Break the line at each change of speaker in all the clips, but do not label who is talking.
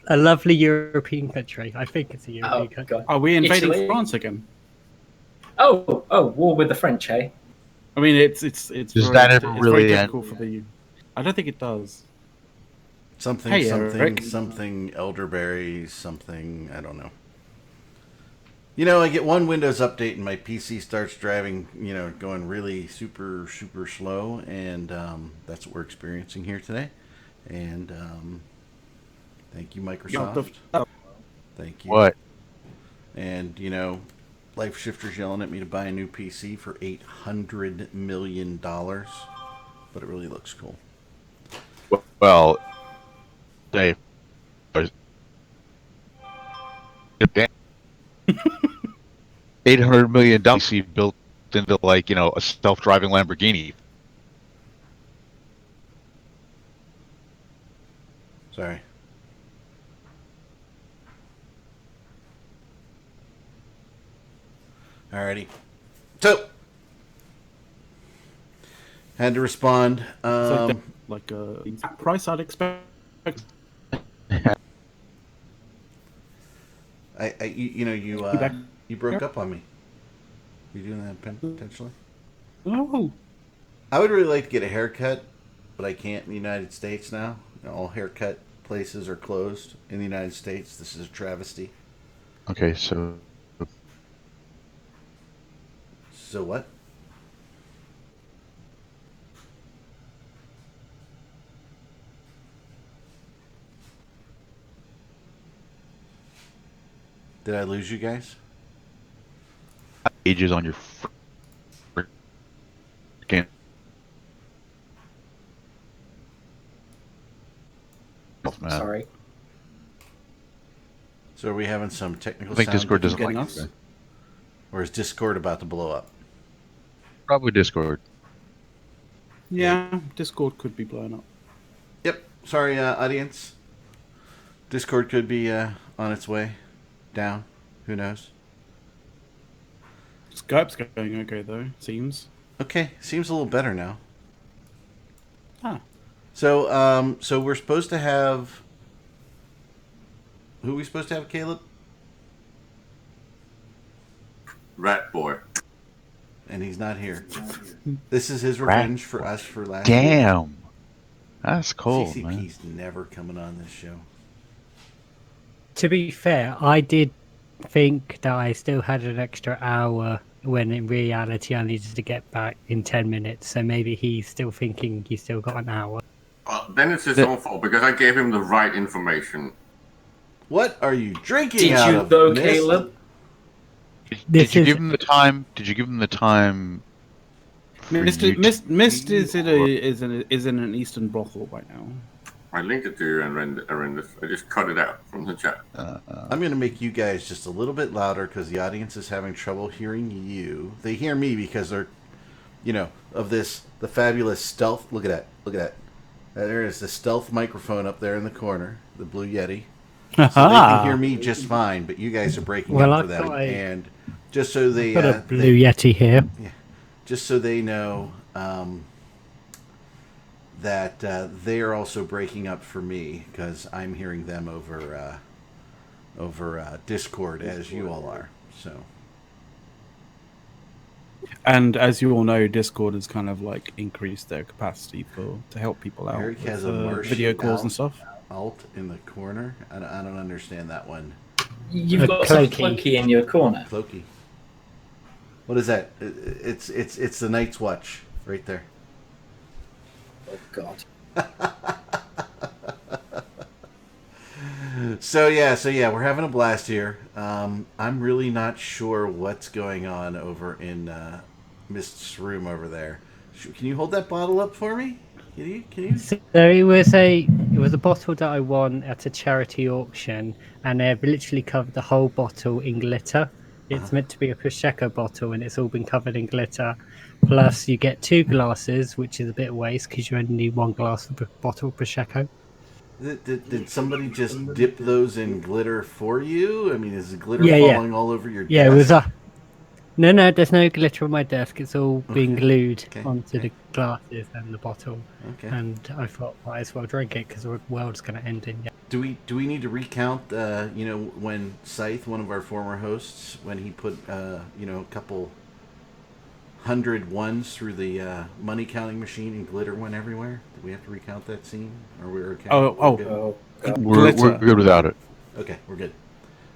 a lovely European country. I think it's a
Oh
European country.
god.
Are we invading
Italy?
France again?
Oh, war with the French, eh?
I mean, it's
Does
very
that ever
it's very
really end?
difficult for the. I don't think it does.
Something,
Hey,
something,
Eric.
something, elderberry, something, I don't know. You know, I get one Windows update and my PC starts driving, going really super, super slow, and that's what we're experiencing here today. And thank you, Microsoft. Thank you.
What?
And, Life Shifter's yelling at me to buy a new PC for $800 million, but it really looks cool.
Well, Dave. $800 million built into a self-driving Lamborghini.
Sorry. Alrighty. So, had to respond.
It's like a price I'd expect.
You broke up on me. You doing that potentially?
Oh,
I would really like to get a haircut, but I can't in the United States now. All haircut places are closed in the United States. This is a travesty.
Okay, so
what? Did I lose you guys?
ages on your freaking man.
Sorry.
So are we having some technical
I think
sound
Discord doesn't
getting
like
us?
it.
or is Discord about to blow up?
Probably Discord.
yeah. Discord could be blown up.
Yep. Sorry, audience. Discord could be on its way down. Who knows?
Skype's going okay though. Seems.
Okay, seems a little better now.
Ah.
So we're supposed to have. Who are we supposed to have, Caleb?
Rat Boy.
And he's not here. This is his revenge for us for last week.
Damn. That's cool, man.
CCP's never coming on this show.
To be fair, I did think that I still had an extra hour when in reality I needed to get back in 10 minutes. So maybe he's still thinking he's still got an hour.
Then it's his own fault because I gave him the right information.
What are you drinking
Did
out
you
of,
though,
Miss?
Caleb?
Did you give him the time? Did you give him the time?
Mist is in an Eastern brothel right now.
I linked it to you and I just cut it out from the chat.
I'm going to make you guys just a little bit louder because the audience is having trouble hearing you. They hear me because they're, of the fabulous stealth. Look at that. Look at that. There is the stealth microphone up there in the corner, the Blue Yeti. So they can hear me just fine, but you guys are breaking up for them. And just so they
got a Blue Yeti here.
Yeah, just so they know that they are also breaking up for me because I'm hearing them over Discord as you all are. So,
and as you all know, Discord has kind of like increased their capacity to help people out
Eric
with
has a
video calls and stuff.
Alt in the corner. I don't understand that one.
You've got some Cloaky in your corner.
Cloaky. What is that? It's the Night's Watch right there.
Oh God.
So yeah, we're having a blast here. I'm really not sure what's going on over in Mist's room over there. Can you hold that bottle up for me? Can you?
So it was a bottle that I won at a charity auction, and they've literally covered the whole bottle in glitter. It's meant to be a Prosecco bottle, and it's all been covered in glitter. Plus, you get 2 glasses, which is a bit of waste because you only need 1 glass of a bottle of Prosecco.
Did somebody just dip those in glitter for you? I mean, is the glitter falling all over your desk?
Yeah, it was No, there's no glitter on my desk. It's all being glued onto the glasses and the bottle.
Okay.
And I thought, might as well drink it because the world's going to end in
Do we need to recount? When Scythe, one of our former hosts, when he put a couple 100 ones through the money counting machine and glitter went everywhere. Do we have to recount that scene, or we're okay?
Oh,
Good?
Oh,
We're
glitter.
good without it.
Okay, we're good.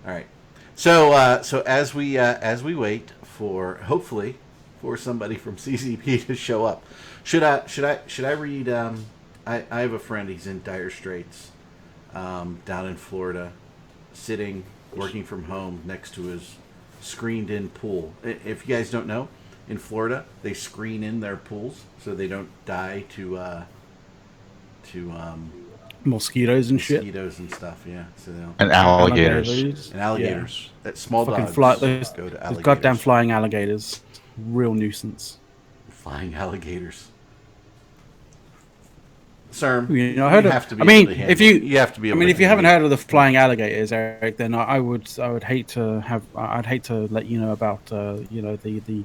All right. So as we wait for hopefully for somebody from CCP to show up, should I read? I have a friend. He's in dire straits, down in Florida, sitting working from home next to his screened-in pool. If you guys don't know, in Florida they screen in their pools so they don't die to
Mosquitoes and shit.
mosquitoes and stuff. Yeah, so they don't.
And alligators.
And alligators. That small
Fucking
dogs
those
go to alligators.
goddamn flying alligators. Real nuisance.
Flying alligators. Sir,
You know, I heard of,
have to be
I mean,
able to handle,
if you,
you have to be
I
able
mean,
to
if you haven't
handle
heard of the flying alligators, Eric, then I would hate to have, I'd hate to let you know about, the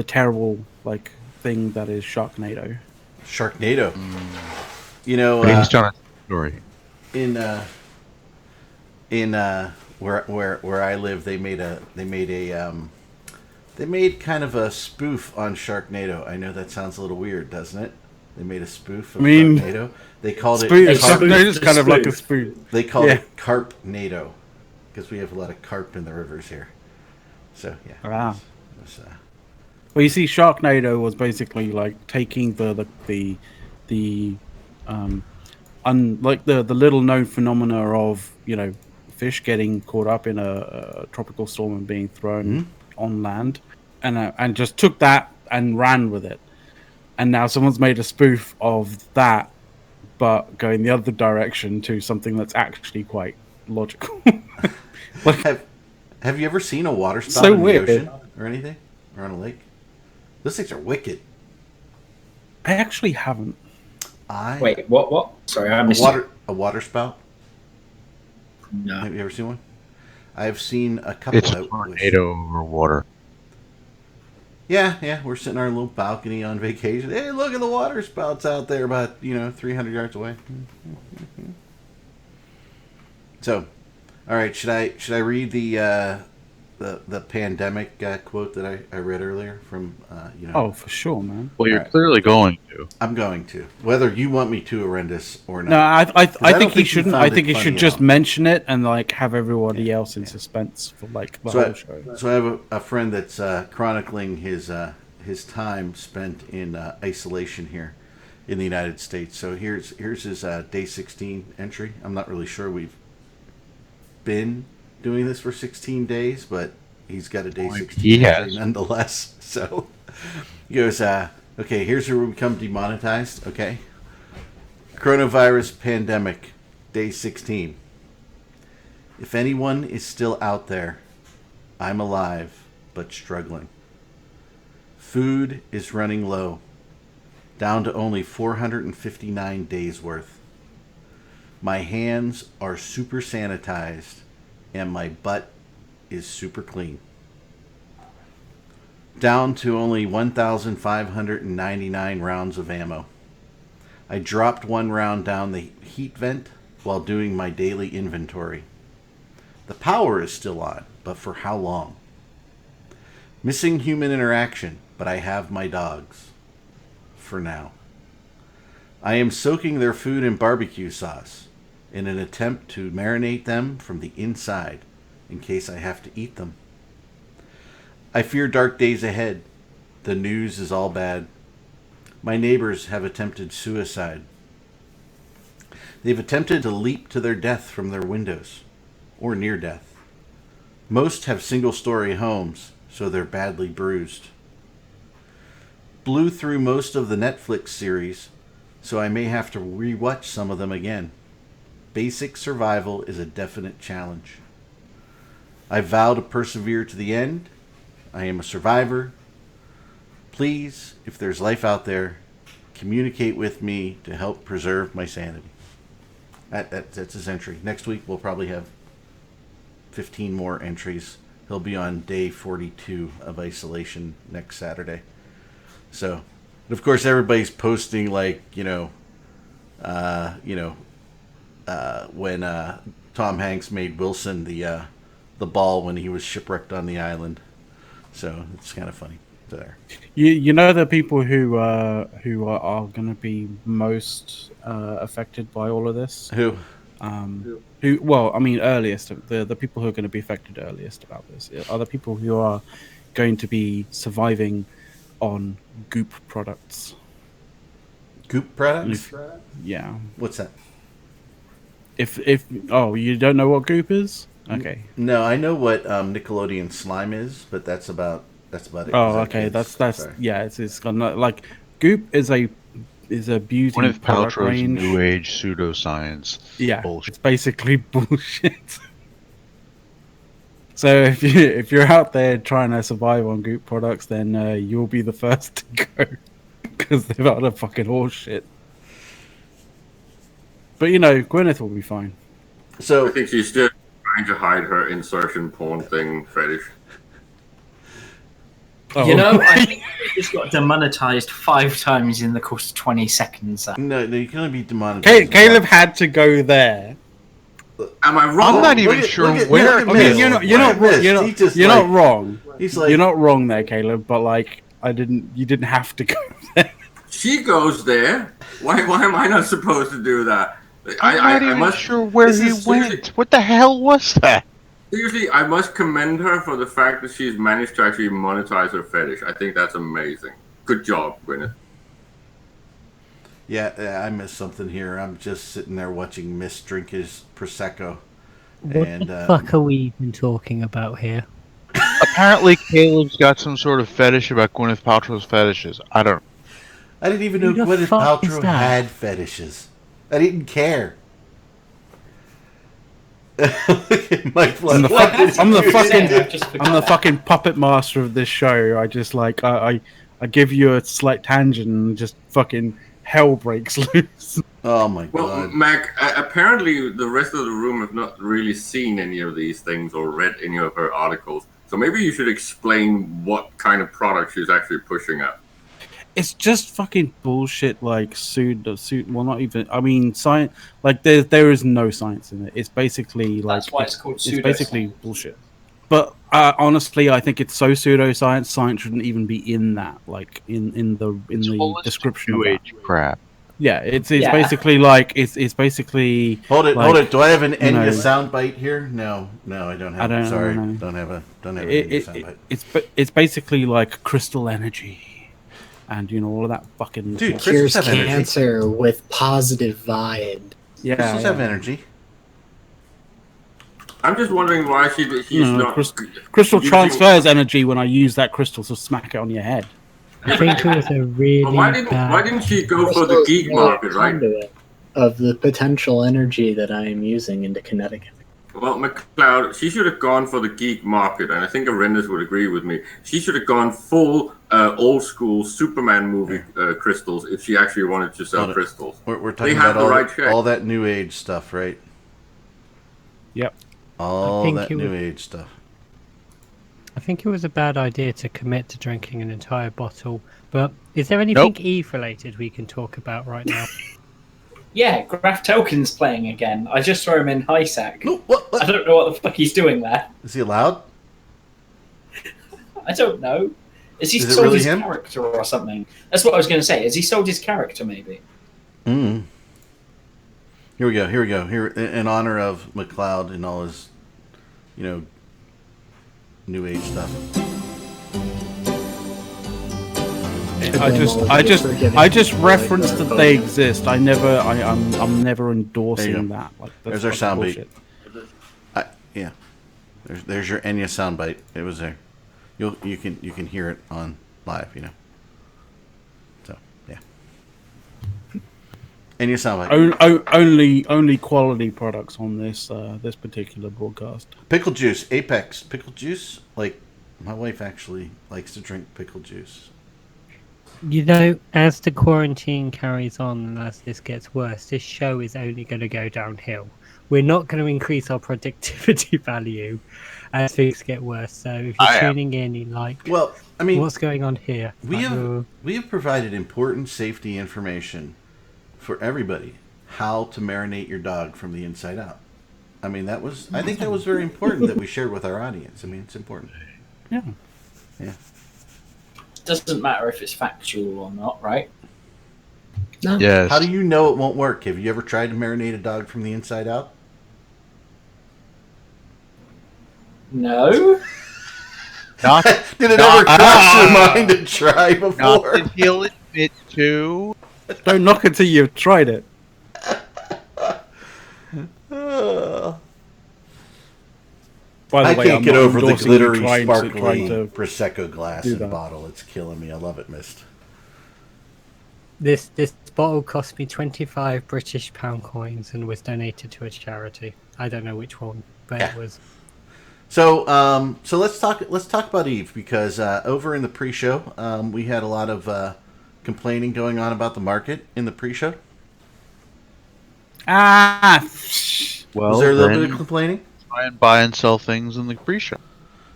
terrible like thing that is Sharknado.
Sharknado.
Based on a story.
in where I live, they made kind of a spoof on Sharknado. I know that sounds a little weird, doesn't it? They made a spoof of Sharknado. They called it
Sharknado's kind of like a spoof.
They called it Carpnado because we have a lot of carp in the rivers here. So yeah.
Wow. Well, you see, Sharknado was basically like taking the little known phenomena of fish getting caught up in a tropical storm and being thrown on land, and just took that and ran with it. And now someone's made a spoof of that, but going the other direction to something that's actually quite logical.
Have you ever seen a water spout
So
in
weird.
the ocean or anything, or on a lake? Those things are wicked.
I actually haven't.
Wait, what? Sorry, I missed you.
A water spout.
No.
Have you ever seen one? I've seen a couple.
It's a tornado over water.
Yeah. We're sitting on our little balcony on vacation. Hey, look at the water spouts out there, about 300 yards away. So, all right. Should I read the pandemic quote that I read earlier from
Oh, for sure, man.
Well, you're
Alright.
clearly going to.
I'm going to, whether you want me to, Horrendous, or not.
No, I
don't
think he
think you
shouldn't.
found
I
it
think he
funny
should
at
just
all.
mention it and like have everybody else in suspense for like the whole show.
So I have a friend that's chronicling his time spent in isolation here in the United States. So here's his day 16 entry. I'm not really sure we've been doing this for 16 days, but he's got a day 16
He
entry
has.
nonetheless. So he goes, okay, here's where we become demonetized. Okay. Coronavirus pandemic, day 16. If anyone is still out there, I'm alive, but struggling. Food is running low, down to only 459 days worth. My hands are super sanitized, and my butt is super clean. Down to only 1,599 rounds of ammo. I dropped one round down the heat vent while doing my daily inventory. The power is still on, but for how long? Missing human interaction, but I have my dogs. For now. I am soaking their food in barbecue sauce in an attempt to marinate them from the inside in case I have to eat them. I fear dark days ahead. The news is all bad. My neighbors have attempted suicide. They've attempted to leap to their death from their windows, or near death. Most have single-story homes, so they're badly bruised. Blew through most of the Netflix series, so I may have to rewatch some of them again. Basic survival is a definite challenge. I vow to persevere to the end. I am a survivor. Please, if there's life out there, communicate with me to help preserve my sanity. That's his entry. Next week we'll probably have 15 more entries. He'll be on day 42 of isolation next Saturday. So, and of course, everybody's posting like a when Tom Hanks made Wilson the ball when he was shipwrecked on the island. So it's kind of funny there.
You know the people who are going to be most affected by all of this.
Who?
Who? Well, I mean, earliest. The people who are going to be affected earliest about this are the people who are going to be surviving on goop products.
Goop products?
Yeah.
What's that?
If you don't know what goop is? Okay.
No, I know what Nickelodeon slime is, but that's about it.
Oh, okay. That's sorry. Yeah. It's got like goop is a beauty
Gwyneth
product
Paltrow's
range.
new age pseudoscience.
Yeah,
bullshit.
it's basically bullshit. So if you're out there trying to survive on goop products, then you'll be the first to go because they're out of fucking horse shit. But Gwyneth will be fine.
So
I think she's still trying to hide her insertion porn thing fetish.
Oh.
I think it just got demonetized 5 times in the course of 20 seconds.
No, you can only be demonetized.
Caleb had to go there.
Am I wrong?
I'm not even sure where.
You're not wrong.
He's like,
you're not wrong there, Caleb. But like, you didn't have to go there.
She goes there. Why am I not supposed to do that?
I'm not even sure where he went. What the hell was that?
Seriously, I must commend her for the fact that she's managed to actually monetize her fetish. I think that's amazing. Good job, Gwyneth.
Yeah, I missed something here. I'm just sitting there watching Miss drink his Prosecco.
What the fuck are we even talking about here?
Apparently, Caleb's got some sort of fetish about Gwyneth Paltrow's fetishes. I don't know.
I didn't even know
Who the
Gwyneth
fuck is
Paltrow
that?
had fetishes. I didn't care. Mike,
I'm the fucking puppet master of this show. I just like I give you a slight tangent and just fucking hell breaks loose.
Oh my god.
Well, Mac, apparently the rest of the room have not really seen any of these things or read any of her articles. So maybe you should explain what kind of product she's actually pushing out.
It's just fucking bullshit. Like well, not even. I mean, science. Like there is no science in it. It's basically like
That's why it's called pseudoscience.
It's basically bullshit. But honestly, I think it's so pseudoscience. Science shouldn't even be in that. Like in the description
New
of
age crap.
Yeah, it's basically like it's basically.
Hold it. Do I have an Enya
soundbite
soundbite here? No, I don't have. Sorry, don't have an Enya soundbite.
It's basically like crystal energy. And all of that fucking
dude
cures cancer with positive vibe.
Yeah,
crystals have energy.
I'm just wondering why she's not.
Crystal transfers energy when I use that crystal to smack it on your head.
I think it was a really.
Why didn't she go for the geek market, right?
Of the potential energy that I am using into Connecticut.
Well, McLeod, she should have gone for the geek market, and I think Arendas would agree with me. She should have gone full old school Superman movie crystals if she actually wanted to sell crystals.
We're talking about all that new age stuff, right?
Yep.
All that new age stuff.
I think it was a bad idea to commit to drinking an entire bottle, but is there anything Eve related we can talk about right now?
Yeah, Graf Tolkien's playing again. I just saw him in Hysac.
What?
I don't know what the fuck he's doing there.
Is he allowed?
I don't know. Is he sold his character or something? That's what I was going to say. Has he sold his character, maybe?
Here we go. Here, in honor of McLeod and all his, new age stuff.
I just referenced that they exist. I'm never endorsing that. Like,
there's our soundbite. Yeah, there's your Enya soundbite. It was there. You can hear it on live. So yeah. Enya soundbite.
Only quality products on this particular broadcast.
Pickle juice, Apex pickle juice. Like my wife actually likes to drink pickle juice.
As the quarantine carries on and as this gets worse, this show is only going to go downhill. We're not going to increase our productivity value as things get worse. So if you're tuning in, you're like,
well, I mean,
what's going on here?
We have provided important safety information for everybody. how to marinate your dog from the inside out. I mean, I think that was very important that we shared with our audience. I mean, it's important.
Yeah.
Yeah.
Doesn't matter if it's factual or not, right?
No.
Yes.
How do you know it won't work? Have you ever tried to marinate a dog from the inside out?
No.
Not,
Did it
not-
ever cross your mind to try
not
before?
that he'll admit to.
Don't knock until you've tried it. By the
I
way,
can't
I'm
get
not
over the
endorsing you
glittery,
trying
sparkly
to
Prosecco glass
do
and
that.
bottle. It's killing me. I love it, Mist.
This bottle cost me 25 British pound coins and was donated to a charity. I don't know which one, but
Yeah.
it was.
So, so let's talk about Eve, because over in the pre-show, we had a lot of complaining going on about the market in the pre-show.
Ah.
Well,
Was there a little bit
then
of complaining?
try and buy and sell things in the pre-show.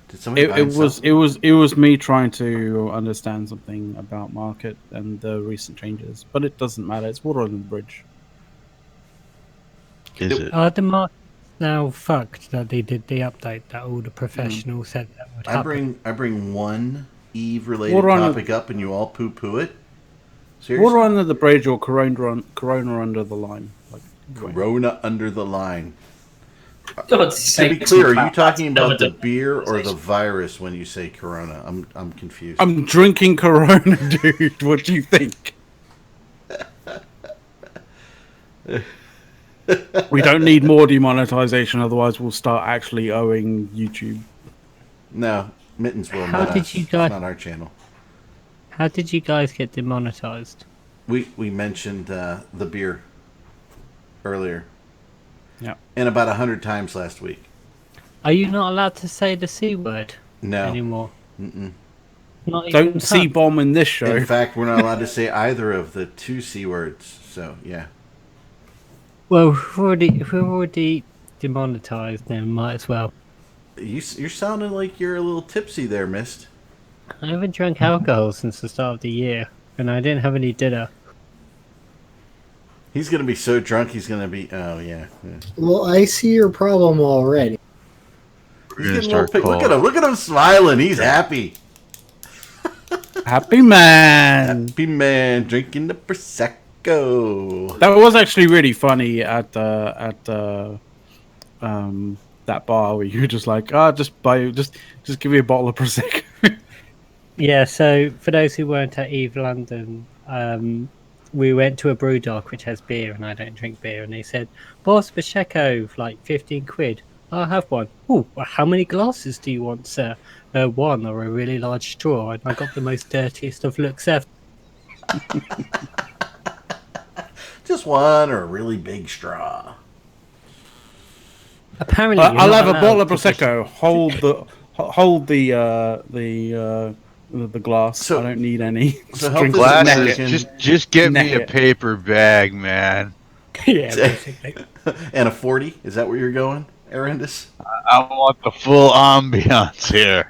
Did somebody buy and sell?
It was me trying to understand something about market and the recent changes, but it doesn't matter. It's water under the bridge.
Is it?
Are the markets now fucked that they did the update that all the professionals said that would happen?
I bring one Eve related
Water under-
topic up and you all poo poo it. Seriously?
Water under the bridge or Corona under the line. Like,
Corona under the line.
God,
To be clear, are you talking about the beer or the virus when you say Corona? I'm confused.
I'm drinking Corona, dude. What do you think? We don't need more demonetization, otherwise we'll start actually owing YouTube.
No, Mittens will.
How
Not
did
us.
you guys-
It's not our channel.
How did you guys get demonetized?
We mentioned the beer earlier.
Yeah.
And about 100 times last week.
Are you not allowed to say the C word
No.
anymore?
Mm-mm.
Not even
Don't see
cunt?
bomb in this show.
In fact, we're not allowed to say either of the two C words. So, yeah.
Well, if we're already demonetized, then might as well.
You're sounding like you're a little tipsy there, Mist.
I haven't drunk alcohol since the start of the year, and I didn't have any dinner.
He's going to be so drunk, he's going to be... Oh, yeah.
Well, I see your problem already.
He's getting a little look at him. Look at him smiling. He's happy.
Happy man.
Happy man drinking the Prosecco.
That was actually really funny at that bar where you were just like, just give me a bottle of Prosecco.
Yeah, so for those who weren't at Eve London, we went to a Brewdog which has beer, and I don't drink beer, and they said, "Boss Prosecco, like 15 quid. I'll have one." "Oh, well, how many glasses do you want, sir?" "One, or a really large straw." And I got the most dirtiest of looks ever.
Just one or a really big straw.
Apparently,
I'll
you're
have
not
a bottle of
allowed to
Prosecco. Hold the glass.
So-
I don't need any.
So help
Drink
this
it.
American-
Just get me a
Neck it.
paper bag, man.
Yeah, basically.
And a 40? Is that where you're going, Arendis?
I want the full ambiance here.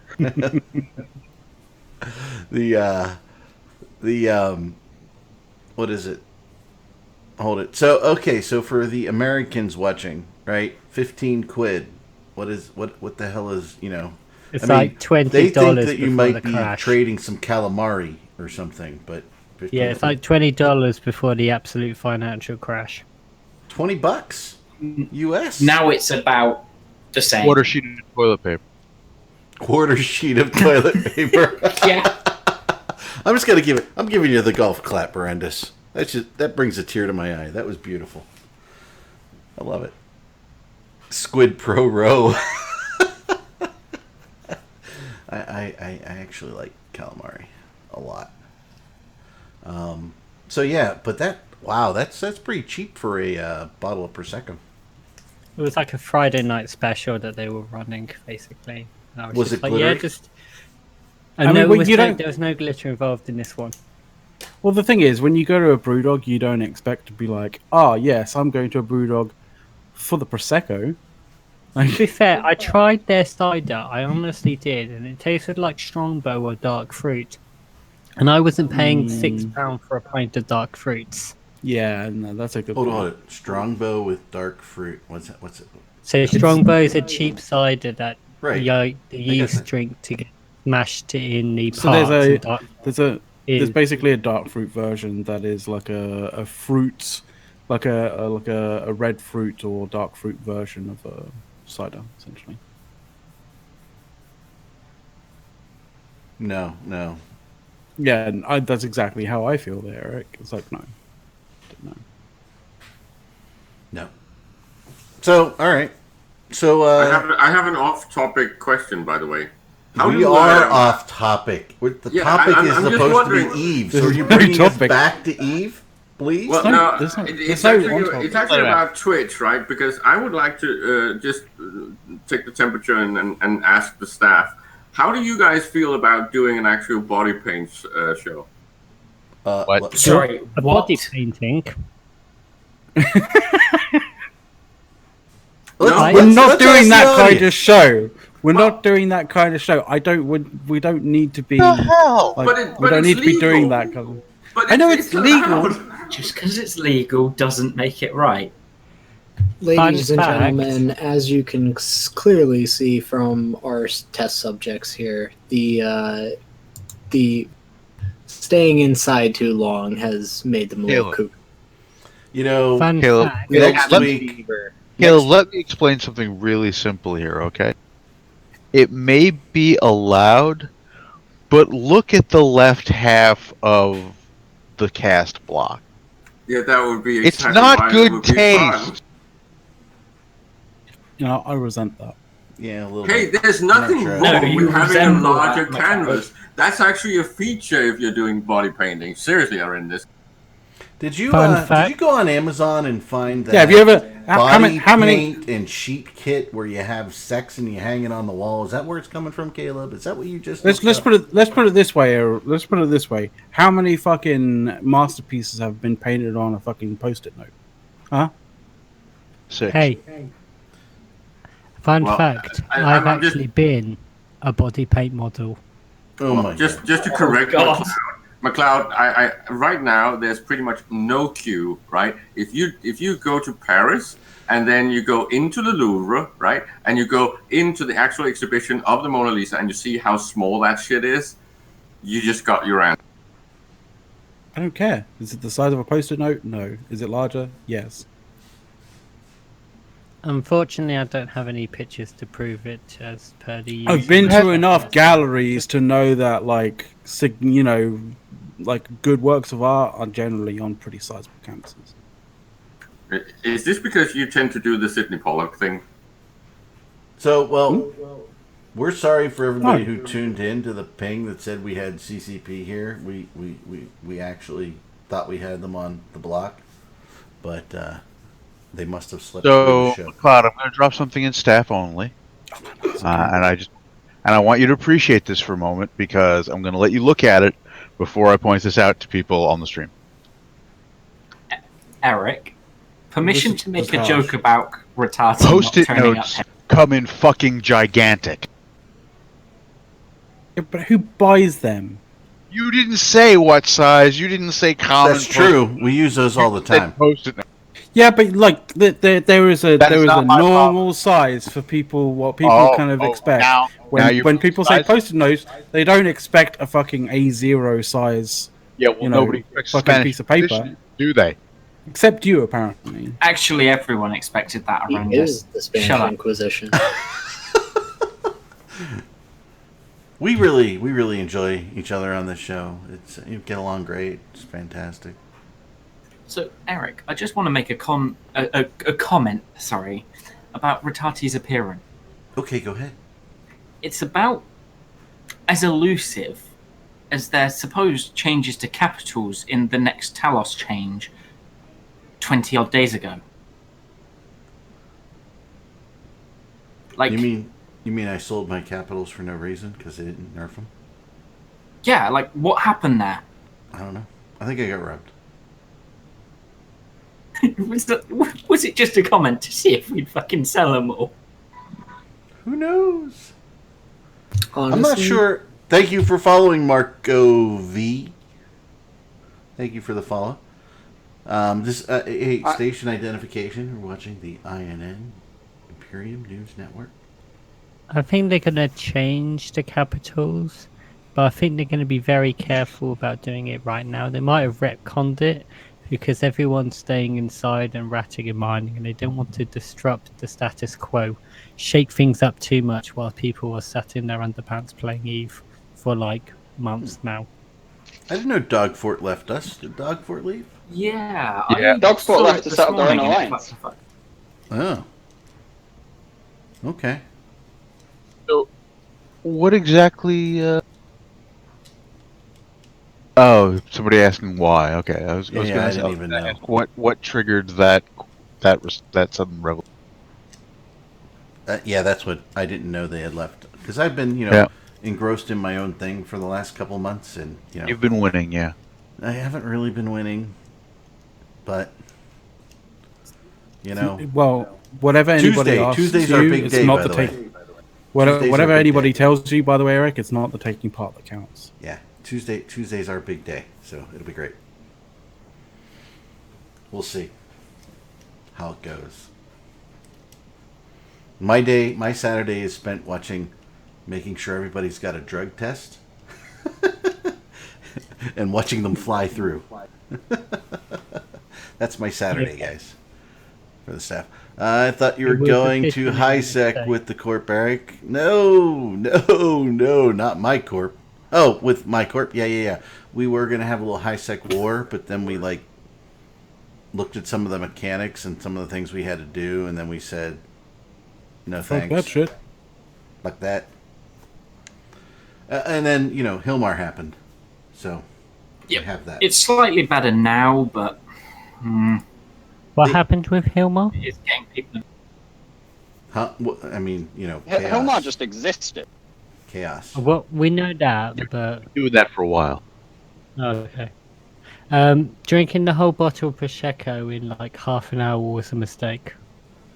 What is it? Hold it. So, okay, so for the Americans watching, right? 15 quid. What the hell is,
It's
I mean,
like $20
they think that you
before
might
the
be
crash.
trading some calamari or something, but 15
Yeah, it's
quid.
like $20 before the absolute financial crash.
$20 US.
Now it's about the same.
Quarter sheet of toilet paper.
Quarter sheet of toilet paper.
Yeah.
I'm giving you the golf clap, Arendis. That brings a tear to my eye. That was beautiful. I love it. Squid Pro Row. I actually like calamari a lot. So yeah, but that's pretty cheap for a bottle of Prosecco.
It was like a Friday night special that they were running, basically. And I
Was
just
it
like,
glittery?
yeah, just.
I mean,
No,
well, you don't-
there was no glitter involved in this one.
Well, the thing is, when you go to a Brewdog, you don't expect to be like, "Oh, yes, I'm going to a Brewdog for the Prosecco."
To be fair, I tried their cider. I honestly did, and it tasted like Strongbow or dark fruit. And I wasn't paying £6 for a pint of dark fruits.
Yeah, no, that's a good
Hold
point.
on. Strongbow with dark fruit. What's it?
So Strongbow is a cheap cider that
Right.
the
I get
yeast
that.
drink to get mashed in the
So
parts.
there's
is
basically a dark fruit version that is like a fruit, like a red fruit or dark fruit version of a cider, essentially.
No.
Yeah, and that's exactly how I feel there, Eric. It's like, no.
No. So, all right. So,
I have an off-topic question, by the way.
we are off topic. The topic is
I'm just
supposed to
wondering-
be Eve.
This
So, are
is
you
very
bringing us
topic.
back to Eve, please?
Well,
no-
no,
there's no-
it's
there's no
actually,
on-topic.
it's actually about Twitch, right? Because I would like to just take the temperature and ask the staff, how do you guys feel about doing an actual body paint show?
What?
Sorry,
a
what?
body painting.
We're not doing that kind
audience.
of show. We're not doing that kind of show. We don't need to be.
The hell?
Like,
But
we don't
it's
need to be doing
legal.
that kind of.
But
I know it's legal.
allowed.
Just because it's legal doesn't make it right.
Ladies and
fact.
gentlemen, as you can clearly see from our test subjects here, the staying inside too long has made them a little
Caleb.
kook.
You know,
Fun
Caleb,
fact.
next
let
week.
Caleb, let me explain something really simple here, okay? It may be allowed, but look at the left half of the cast block.
Yeah, that would be.
It's
exactly
not
why it
good
would be fun.
taste.
You know, I resent that.
Yeah, a little
Hey,
bit.
there's nothing
sure.
wrong
No, you
with having a
resemble
larger
that much.
canvas. That's actually a feature if you're doing body painting. Seriously, are in this.
Did you
Fun fact.
did you go on Amazon and find that?
Yeah, have you ever? How
body
many?
paint and sheet kit where you have sex and you hang it on the wall? Is that where it's coming from, Caleb? Is that what you just?
Let's
looked
put
up?
it. Let's put it this way. Let's put it this way. How many fucking masterpieces have been painted on a fucking post-it note? Huh?
6.
Hey, fun
Well,
fact.
I'm
I've
just-
actually been a body paint model.
Oh my
Just
god!
just to correct
God.
McLeod, I right now there's pretty much no queue, right? If you go to Paris and then you go into the Louvre, right, and you go into the actual exhibition of the Mona Lisa and you see how small that shit is, you just got your answer.
I don't care. Is it the size of a post-it note? No. Is it larger? Yes.
Unfortunately, I don't have any pictures to prove it as per the.
I've been to enough galleries to know that, like, like good works of art are generally on pretty sizable canvases.
Is this because you tend to do the Sidney Pollack thing?
So we're sorry for everybody
Oh.
who tuned in to the ping that said we had CCP here. We actually thought we had them on the block, but they must have slipped through
So,
the show.
Cloud, I'm going to drop something in staff only, and I want you to appreciate this for a moment because I'm going to let you look at it before I point this out to people on the stream.
Eric, permission
This is
to make a
harsh.
joke about retarded
Post-it
not turning
notes
up.
come in fucking gigantic.
Yeah, but who buys them?
You didn't say what size. You didn't say common.
That's true. We use those all the time.
Post-it notes.
Yeah, but like there is a
That is not my
normal size for people. What people kind of expect
Now you're
when people say
size-
post-it notes, they don't expect a fucking A0 size,
Yeah, well,
you know,
nobody expects
fucking
Spanish
piece of paper.
tradition, do they?
except you apparently.
Actually, everyone expected that
He
around
is
us.
the Spanish
Shut up.
Inquisition.
We really enjoy each other on this show. It's you get along great. It's fantastic.
So, Eric, I just want to make a comment, sorry, about Ratati's appearance.
Okay, go ahead.
It's about as elusive as their supposed changes to capitals in the next Talos change 20 odd days ago. Like,
You mean I sold my capitals for no reason because they didn't nerf them?
yeah, like what happened there?
I don't know. I think I got rubbed.
Was it just a comment to see if we'd fucking sell them all?
Who knows?
Honestly,
I'm not sure. Thank you for following Marco V. Thank you for the follow. Hey, station identification. We're watching the INN Imperium News Network.
I think they're going to change the capitals, but I think they're going to be very careful about doing it right now. They might have retconned it because everyone's staying inside and ratting and mining, and they don't want to disrupt the status quo, shake things up too much while people are sat in their underpants playing Eve for like months now.
I didn't know Dogfort left us. Did Dogfort leave?
Yeah,
Yeah.
Dogfort left to set up their own alliance.
Oh. Okay.
So, what exactly? Oh, somebody asking why. Okay, I was
I didn't even know.
ask what triggered that sudden revolution.
Yeah, that's what I didn't know they had left. Because I've been, engrossed in my own thing for the last couple months, and
You've been winning, yeah.
I haven't really been winning, but
Well, whatever anybody asks
Tuesday's
you,
our big
it's
day,
not
by
the
the way.
take. Whatever anybody tells you, by the way, Eric, it's not the taking part that counts.
Yeah, Tuesday's our big day, so it'll be great. We'll see how it goes. My Saturday is spent making sure everybody's got a drug test, and watching them fly through. That's my Saturday, guys, for the staff. I thought you were going to HiSec with the Corp, Eric. No, not my Corp. Oh, with my Corp? Yeah. We were going to have a little HiSec war, but then we, looked at some of the mechanics and some of the things we had to do, and then we said, no thanks.
Fuck that shit.
Like that. And then, Hilmar happened. So,
yeah,
we have that.
It's slightly better now, but...
What happened with Hilmar?
It's getting people...
Huh? I mean, chaos.
Hilmar just existed.
Chaos.
Well, we know that, but...
Doing that for a while.
Okay. Drinking the whole bottle of Prosecco in half an hour was a mistake.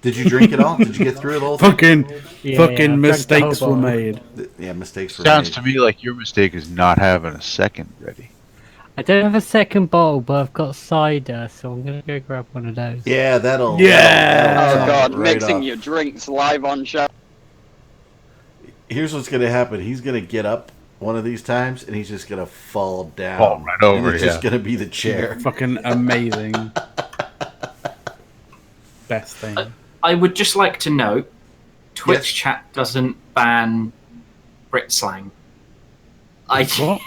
Did you drink it all? Did you get through it all?
Fucking mistakes were made.
Yeah, mistakes were
Sounds
made.
to me like your mistake is not having a second ready.
I don't have a second bottle, but I've got cider, so I'm gonna go grab one of those.
Yeah, that'll
Oh
top
god,
it right
mixing
off.
your drinks live on show.
Here's what's gonna happen. He's gonna get up one of these times, and he's just gonna fall down.
Fall right over,
and it's just gonna be the chair.
Fucking amazing. Best thing.
I would just like to note, Twitch
Yes.
chat doesn't ban Brit slang.
What?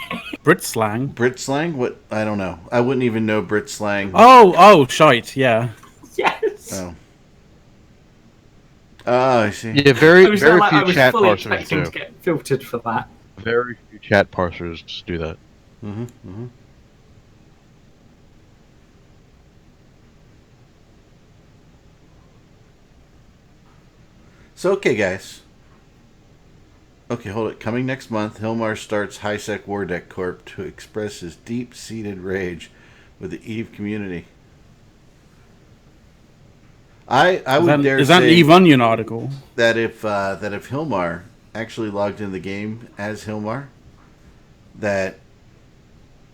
Brit slang?
Brit slang? What? I don't know. I wouldn't even know Brit slang.
Oh, shite, yeah.
Yes.
Oh. Oh, I see.
Yeah, very few
I was
chat
fully
parsers
expecting
do.
to get filtered for that.
Very few chat parsers do that.
Mm-hmm. So, okay, guys. Okay, hold it. Coming next month, Hilmar starts HiSec War Deck Corp to express his deep-seated rage with the EVE community. I would dare
Is that an
say
Eve Onion article?
that if Hilmar actually logged in the game as Hilmar, that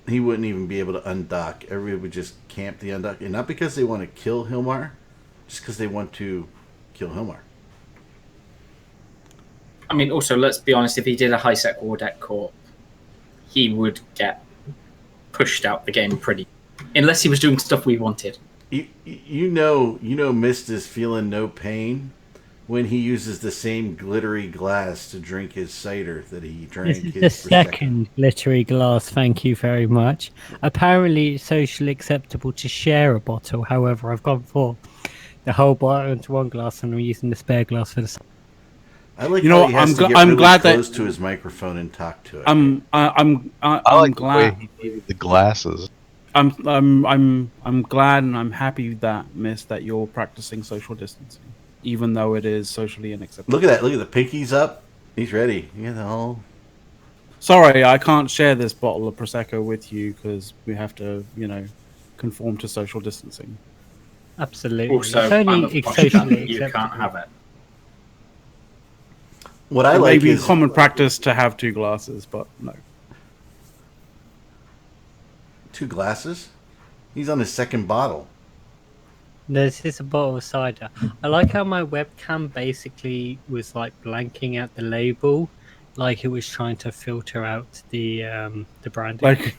he wouldn't even be able to undock. Everybody would just camp the undock, and not because they want to kill Hilmar, just because they want to kill Hilmar.
I mean, also, let's be honest, if he did a HiSec War Deck Corp, he would get pushed out the game pretty... Unless he was doing stuff we wanted.
You know, Mist is feeling no pain when he uses the same glittery glass to drink his cider that he drank.
This is the second glittery glass, thank you very much. Apparently it's socially acceptable to share a bottle, however, I've gone for the whole bottle into one glass and I'm using the spare glass for the...
I like
You know,
how he has to get
I'm
really
glad that-
close to his microphone and talk to it.
I'm
like
glad.
the way he needed the glasses.
I'm glad and I'm happy that, Miss, that you're practicing social distancing, even though it is socially unacceptable.
Look at that! Look at the pinkies up. He's ready. You the whole.
Sorry, I can't share this bottle of prosecco with you because we have to, conform to social distancing.
Absolutely.
Also,
it's
I'm
only
a posh
socially
cunt, you
acceptable.
can't have it.
What I
It
like
may be
is
common practice to have 2 glasses, but no.
2 glasses. He's on his second bottle.
This is a bottle of cider. I like how my webcam basically was like blanking out the label, like it was trying to filter out the branding.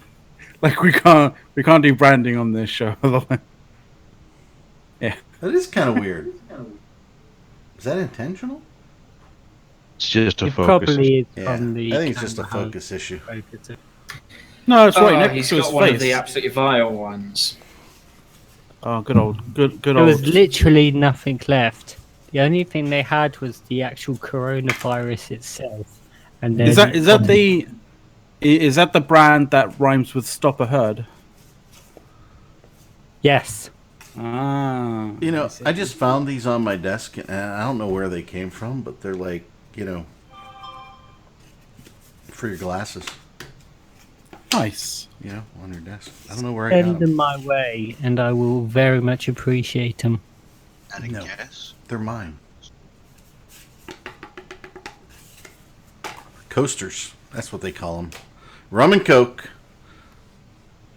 Like we can't do branding on this show. Yeah,
that is kind of weird. Is that intentional?
It's just a
It
focus.
probably is
Yeah,
from the.
I think it's just a
camera
focus issue.
focus.
no, it's right next
He's
to his
got one of
face.
the absolutely vile ones.
Oh, good old.
There was literally nothing left. The only thing they had was the actual coronavirus itself, and then
Is that the brand that rhymes with "stop a herd"?
Yes.
Ah,
You know, I just found these on my desk, and I don't know where they came from, but they're like, for your glasses.
nice.
On your desk. I don't know where I got
Send
them.
them my way, and I will very much appreciate them.
Any
No.
guess?
They're mine. Coasters. That's what they call them. Rum and Coke.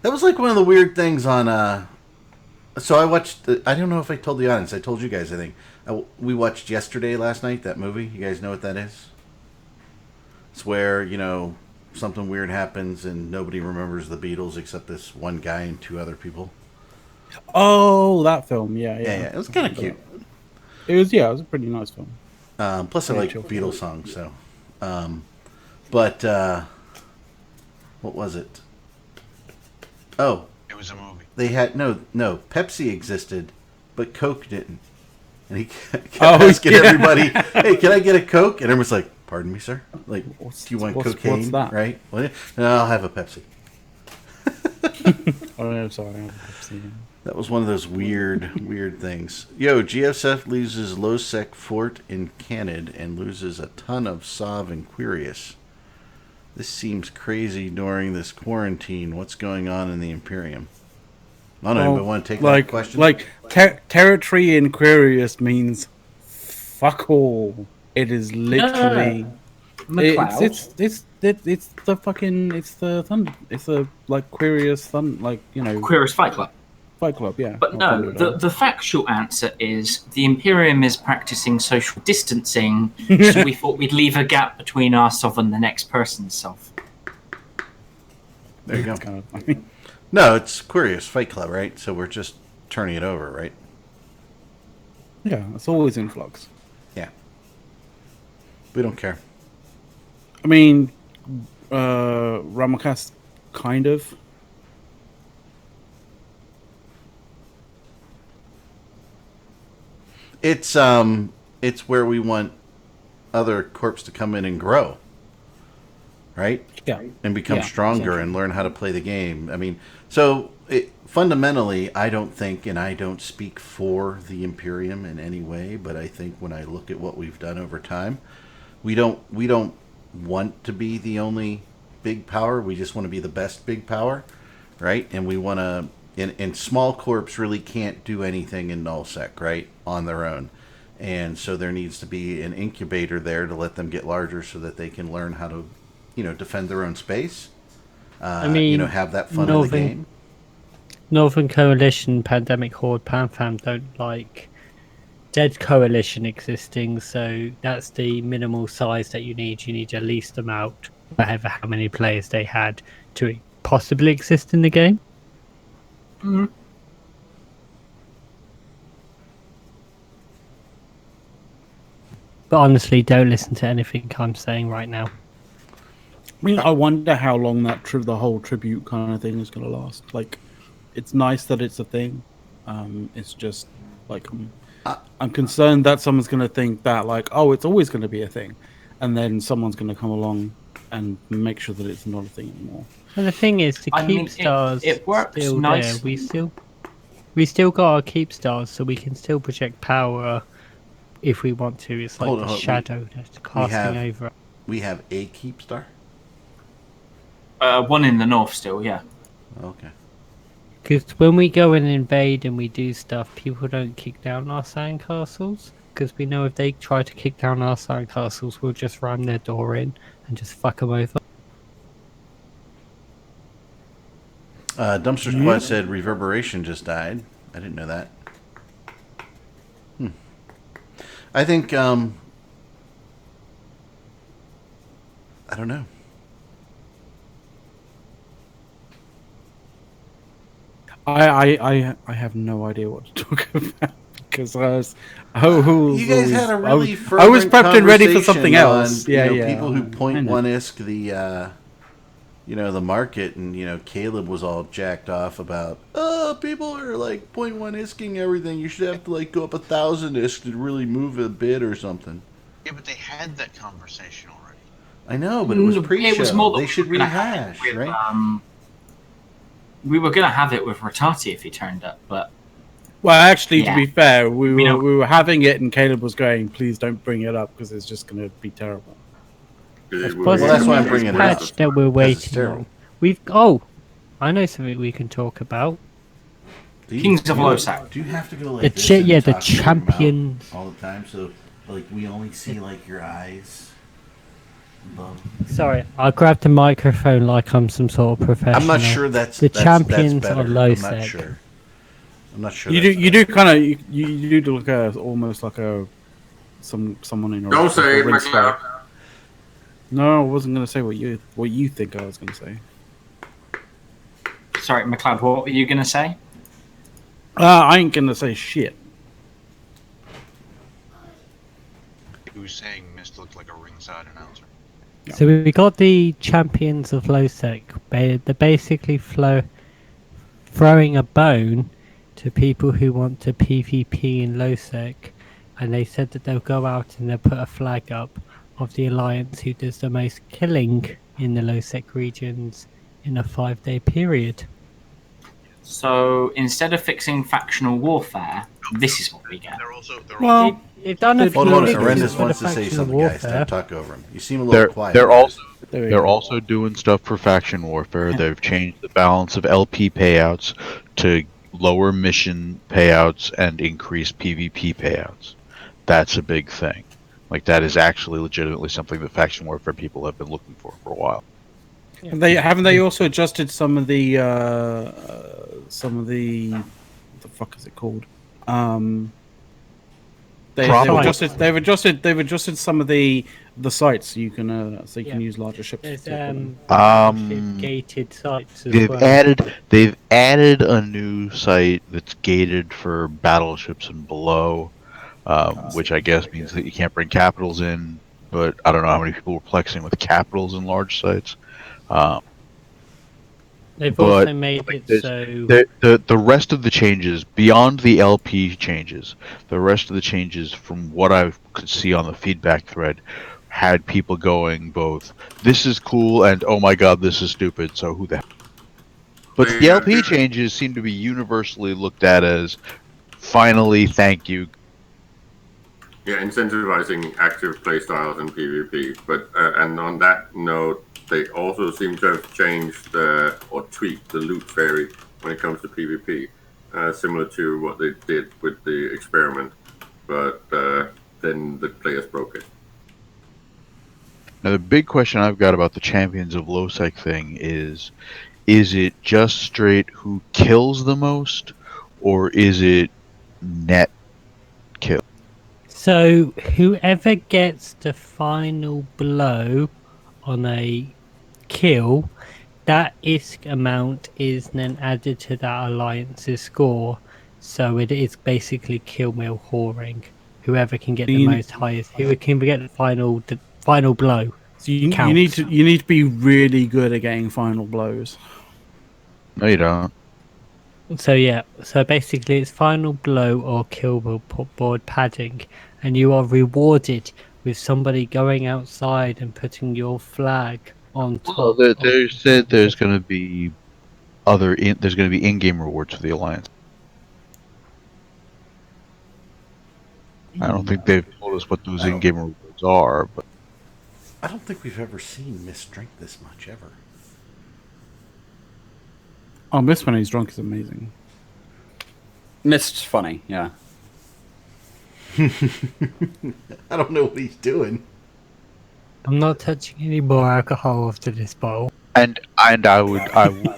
That was like one of the weird things on. So I watched. I don't know if I told the audience. I told you guys. I think we watched Yesterday last night. That movie. You guys know what that is? It's where something weird happens and nobody remembers the Beatles except this one guy and two other people.
Oh, that film. Yeah.
Yeah. It was kind of cute.
It was a pretty nice film.
Plus, I like Beatles songs. So, but what was it? Oh,
It was a movie.
they had no. Pepsi existed, but Coke didn't. And he kept
Oh,
asking
yeah.
everybody, "Hey, can I get a Coke?" And everyone's like, "Pardon me, sir. Like, do you want cocaine?
what's that?
Right? Well, no, I'll have a Pepsi."
Oh, no, sorry. I've seen it.
That was one of those weird things. Yo, GSF loses Losec Fort in Canid and loses a ton of Sov and Quirius. This seems crazy during this quarantine. What's going on in the Imperium? I don't know. Anybody want to take that question?
Territory in Quirius means fuck all. It is literally.
McLeod.
It's the fucking. It's the thunder. It's the Quirius
Queerest Fight Club.
Fight Club, yeah.
But no, the factual answer is the Imperium is practicing social distancing, so we thought we'd leave a gap between our Sov and the next person's Sov.
There you go.
Kind of funny.
No, it's Quirius Fight Club, right? So we're just turning it over, right?
Yeah, it's always in flux.
Yeah. We don't care.
I mean, Ramacast, kind of.
It's where we want other corps to come in and grow, right?
Yeah.
And become
Yeah,
stronger
exactly.
and learn how to play the game. I mean, fundamentally, I don't think, and I don't speak for the Imperium in any way, but I think when I look at what we've done over time, we don't want to be the only big power. We just want to be the best big power, right? And we want to. And small corps really can't do anything in nullsec, right, on their own. And so there needs to be an incubator there to let them get larger so that they can learn how to, defend their own space. Have that fun in the game.
Northern Coalition, Pandemic Horde, PanFam don't like Dead Coalition existing, so that's the minimal size that you need. You need at least amount, whatever how many players they had to possibly exist in the game.
Mm.
But honestly, don't listen to anything I'm saying right now.
I mean, I wonder how long the whole tribute kind of thing is going to last. It's nice that it's a thing. It's just I'm concerned that someone's going to think that it's always going to be a thing, and then someone's going to come along and make sure that it's not a thing anymore.
And the thing is, to
I
keep
mean,
stars
it works
still
nice.
there, we still got our keep stars, so we can still project power if we want to. It's like
Hold
the
on,
shadow that's casting over.
We have a keep star?
One in the north still, yeah.
Okay.
Because when we go and invade and we do stuff, people don't kick down our sandcastles. Because we know if they try to kick down our sandcastles, we'll just ram their door in and just fuck them over.
Dumpster Squad said Reverberation just died. I didn't know that. I think, I don't know.
I have no idea what to talk about because
You guys had a really
I was
fervent
prepped and ready for
conversation
something else.
on,
Yeah,
people who
I know.
.1-isk the market, and Caleb was all jacked off about, people are like .1-isking everything. You should have to like go up 1,000 isk to really move a bit or something.
Yeah, but they had that conversation already.
I know, but it was pre-show.
It was more that
they should rehash, right?
We were going to have it with Rotati if he turned up, but
Well, actually,
Yeah.
to be fair, we
know-
were having it, and Caleb was going, "Please don't bring it up because it's just going to be terrible."
Well, that's why I'm bringing it up.
patch that we're
'cause it's
waiting
terrible.
on. I know something we can talk about.
Kings of Losak.
Do you have to go like
The
this
cha-
and
yeah, the
talk with your mouth
champions.
all the time? So like we only see like your eyes.
Sorry, I grabbed the microphone like I'm some sort of professional.
I'm not sure that's
the
that's,
champions
that's better.
are low
I'm not
sec.
sure. I'm not sure.
You do kind of you do look almost like someone in a
Don't say it,
ring
McLeod.
strike. No, I wasn't going to say what you think I was going to say.
Sorry, McLeod, what were you going to say?
I ain't going to say shit.
He was saying Mist looked like a ringside announcer.
So we got the champions of low sec. They're basically throwing a bone to people who want to PvP in low sec, and they said that they'll go out and they'll put a flag up of the alliance who does the most killing in the low sec regions in a 5-day period.
So instead of fixing factional warfare, this is what we get.
Well,
They've done a few
Hold on,
fixes
Horrendous
for the
wants to say
factional
something, guys.
warfare.
Don't talk over him. You seem a little quiet.
They're also doing stuff for faction warfare. They've changed the balance of LP payouts to lower mission payouts and increase PvP payouts. That's a big thing. Like that is actually legitimately something that faction warfare people have been looking for a while.
Haven't they also adjusted some of the what the fuck is it called? They've adjusted some of the sites so you can use larger ships.
There's gated sites as
They've
well.
added a new site that's gated for battleships and below, which I guess means that you can't bring capitals in. But I don't know how many people were plexing with capitals in large sites.
They've
but
also made it so
the rest of the changes beyond the LP changes, the rest of the changes from what I could see on the feedback thread had people going both this is cool and oh my god this is stupid, so who the hell? But the LP changes seem to be universally looked at as finally thank you.
Yeah, incentivizing active playstyles in PvP. But and on that note, they also seem to have changed or tweaked the loot fairy when it comes to PvP, similar to what they did with the experiment. But then the players broke it.
Now the big question I've got about the Champions of Lowsec thing is it just straight who kills the most, or is it net kill?
So whoever gets the final blow on a kill, that ISK amount is then added to that alliance's score. So it is basically kill mill whoring. Whoever can get the most highest, who can get the final blow.
So you need to be really good at getting final blows.
No, you don't.
So yeah, so basically it's final blow or kill board padding, and you are rewarded with somebody going outside and putting your flag on top.
Well, they said there's going to be there's going to be in-game rewards for the alliance. I don't think they've told us what those in-game rewards are, but
I don't think we've ever seen Mist drink this much ever.
Oh, Mist when he's drunk is amazing.
Mist's funny, yeah.
I don't know what he's doing.
I'm not touching any more alcohol after this bowl.
And I would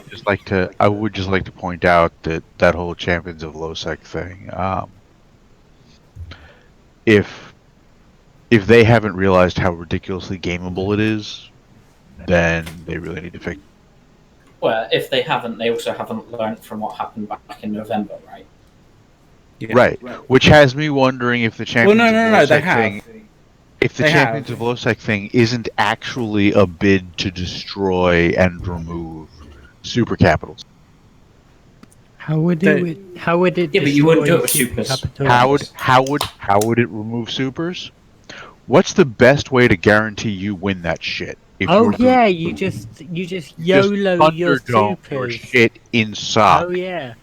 just like to point out that whole Champions of Lowsec thing. If they haven't realized how ridiculously gameable it is, then they really need to fix.
Well, if they haven't, they also haven't learned from what happened back in November, right?
Yeah.
Right. Which has me wondering if the Champions
Well,
of
no,
Lowsec
they have.
thing, if the Champions of Lowsec thing isn't actually a bid to destroy and remove super capitals.
How would it? How would it?
Yeah, but you wouldn't do it
destroy
with supers.
Supercapital?
How would it remove supers? What's the best way to guarantee you win that shit? If
Oh
you're
yeah, you just YOLO your
Thunderdome your
supers.
shit inside.
Oh yeah.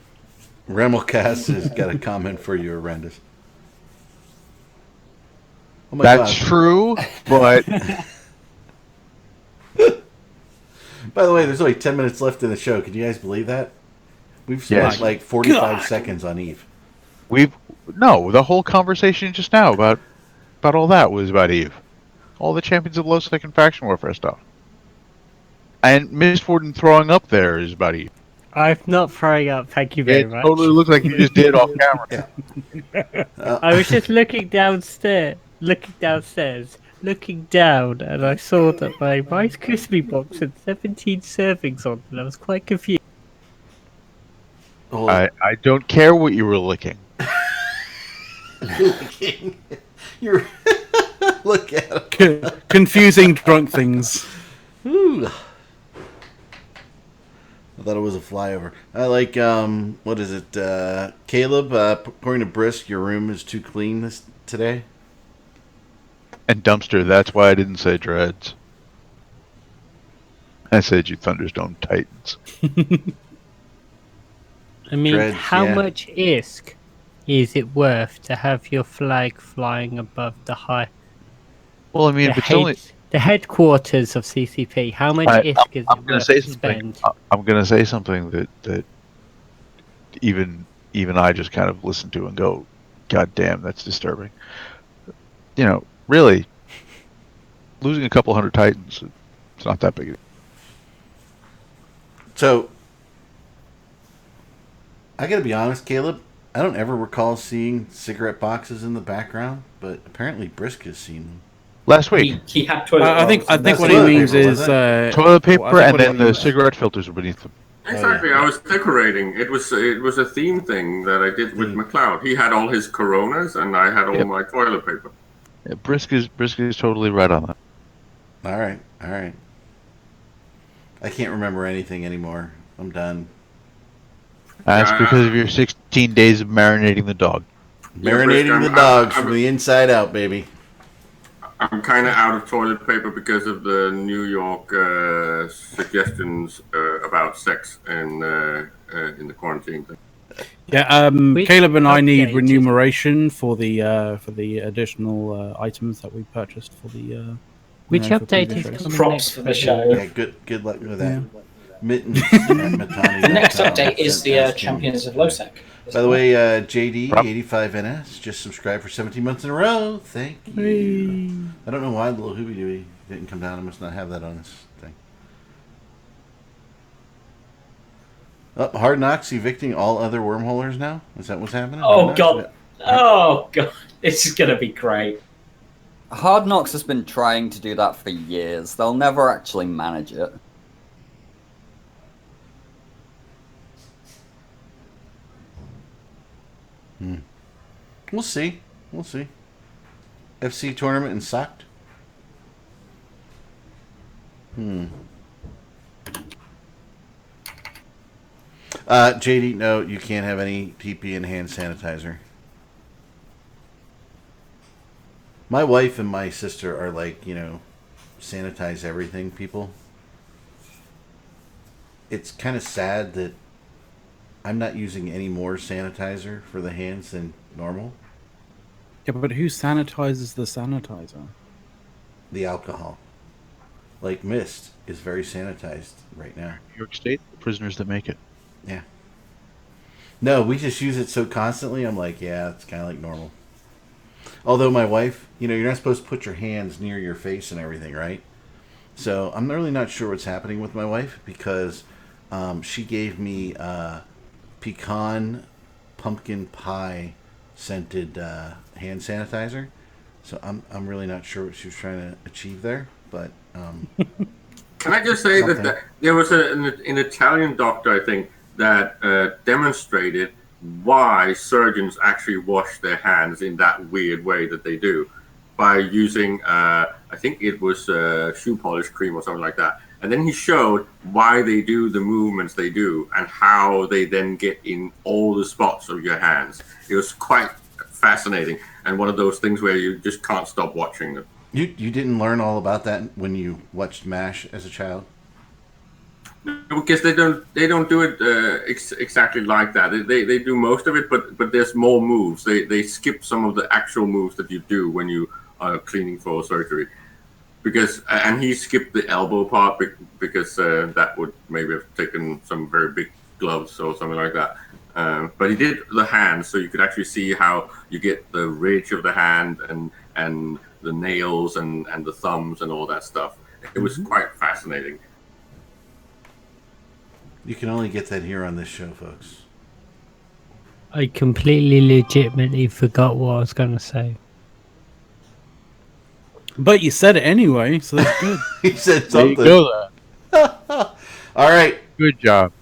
Remelcast has got a comment for you, horrendous. Oh my
That's
God.
true, but
By the way, there's only 10 minutes left in the show. Can you guys believe that? We've spent
Yes.
like 45
God.
seconds on Eve.
the whole conversation just now about all that was about Eve. All the Champions of Lowsec and Faction Warfare stuff. And Miss Forden throwing up there is about Eve.
I'm not throwing up. Thank you very
It
much.
totally looks like you just did off camera.
I was just looking downstairs, looking down, and I saw that my Rice Krispie box had 17 servings on, and I was quite confused.
Oh,
I don't care what you were licking.
you're look at him.
Confusing drunk things.
Ooh. I thought it was a flyover. I like, what is it? Caleb, according to Brisk, your room is too clean today.
And Dumpster, that's why I didn't say Dreads. I said you Thunderstone Titans.
I mean,
Dreads,
how
yeah.
much ISK is it worth to have your flag flying above the
Well, I mean, if it's only...
the headquarters of CCP? How much ISK is it worth to spend?
I'm going to say something that even I just kind of listen to and go, God damn, that's disturbing. You know, really, losing a couple hundred Titans, it's not that big.
So, I gotta be honest, Caleb, I don't ever recall seeing cigarette boxes in the background, but apparently Brisk has seen them.
Last week.
He had toilet
I think
That's
what he
toilet
means
paper,
is
wasn't it?
Toilet paper,
I think
and
what he
then the
means-
cigarette filters were beneath them.
Exactly.
Oh, yeah.
I was decorating. It was a theme thing that I did with McLeod. He had all his Coronas, and I had all my toilet paper.
Yeah, Brisk is totally right on that.
All right. I can't remember anything anymore. I'm done.
That's because of your 16 days of marinating the dog.
Marinating the dogs from the inside out, baby.
I'm kind of out of toilet paper because of the New York suggestions about sex in the quarantine thing.
Yeah,
Which
Caleb and I need
updated-
remuneration for the additional items that we purchased for the.
Which
for
update
previous
is
shows.
coming
Props
next
for the
week?
show.
Yeah, good luck with that. Mittens.
The next update is the Champions of Lowsec.
By the way, JD85NS just subscribed for 17 months in a row. Thank you. I don't know why the little Hoobie Dooby didn't come down. I must not have that on this thing. Oh, Hard Knocks evicting all other wormholers now? Is that what's happening?
Oh
Hard
god.
Knocks?
Oh god. This is gonna be great.
Hard Knocks has been trying to do that for years. They'll never actually manage it.
We'll see. FC tournament and sucked. JD, no, you can't have any TP and hand sanitizer. My wife and my sister are like, sanitize everything people. It's kind of sad that I'm not using any more sanitizer for the hands than normal.
Yeah, but who sanitizes the sanitizer?
The alcohol. Like Mist is very sanitized right now.
New York State, the prisoners that make it.
Yeah. No, we just use it so constantly. I'm like, yeah, it's kind of like normal. Although my wife, you're not supposed to put your hands near your face and everything, right? So I'm really not sure what's happening with my wife because she gave me pecan pumpkin pie scented hand sanitizer. So I'm really not sure what she was trying to achieve there, but
Can I just say
something.
that there was an Italian doctor, I think, that demonstrated why surgeons actually wash their hands in that weird way that they do by using, I think it was shoe polish cream or something like that. And then he showed why they do the movements they do and how they then get in all the spots of your hands. It was quite fascinating and one of those things where you just can't stop watching them.
You didn't learn all about that when you watched MASH as a child?
Because they don't do it exactly like that. They do most of it, but there's more moves. They skip some of the actual moves that you do when you are cleaning for surgery. Because and he skipped the elbow part because that would maybe have taken some very big gloves or something like that. But he did the hand, so you could actually see how you get the ridge of the hand and the nails and the thumbs and all that stuff. It was quite fascinating.
You can only get that here on this show, folks.
I completely legitimately forgot what I was going to say.
But you said it anyway, so that's good.
He said
There you
something.
go,
All right.
Good job.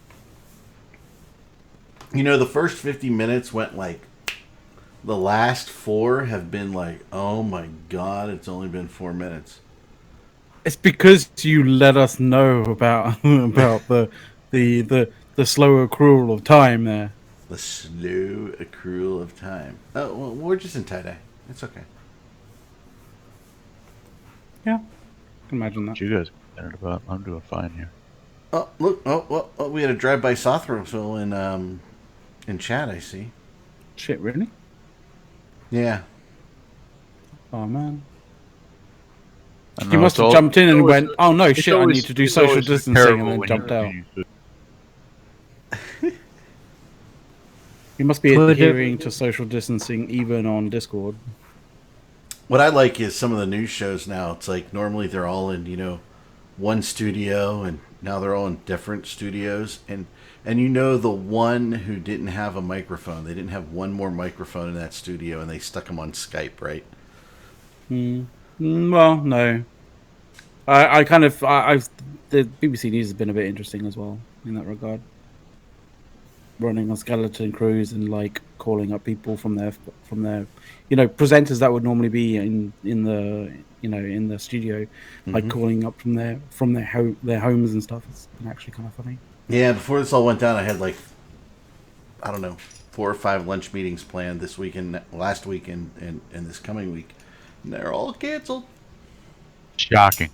You know, the first 50 minutes went like... The last 4 have been like, oh my god, it's only been 4 minutes.
It's because you let us know about the slow accrual of time there.
The slow accrual of time. Oh, well, we're just in tie-dye. It's okay.
Yeah, I can imagine that.
What you guys excited about? I'm doing fine here.
Oh, look. Oh, we had a drive-by Sothroville in chat, I see.
Shit, really?
Yeah.
Oh, man.
I
You
know,
must
it's
have
all-
jumped in
it's
and
always-
went, oh no,
it's
shit, I
always-
need to do
it's
social
always
distancing,
terrible
and then
when
jumped out.
you-
You must be
Could it-
adhering to social distancing even on Discord.
What I like is some of the news shows now. It's like normally they're all in, one studio, and now they're all in different studios. And the one who didn't have a microphone, they didn't have one more microphone in that studio, and they stuck him on Skype, right?
Well, no. The BBC News has been a bit interesting as well in that regard. Running on skeleton crews and like calling up people from their presenters that would normally be in the studio, like calling up from their homes and stuff. It's been actually kind of funny.
Yeah, before this all went down, I had like, I don't know, 4 or 5 lunch meetings planned this week and last week and this coming week. And they're all canceled.
Shocking.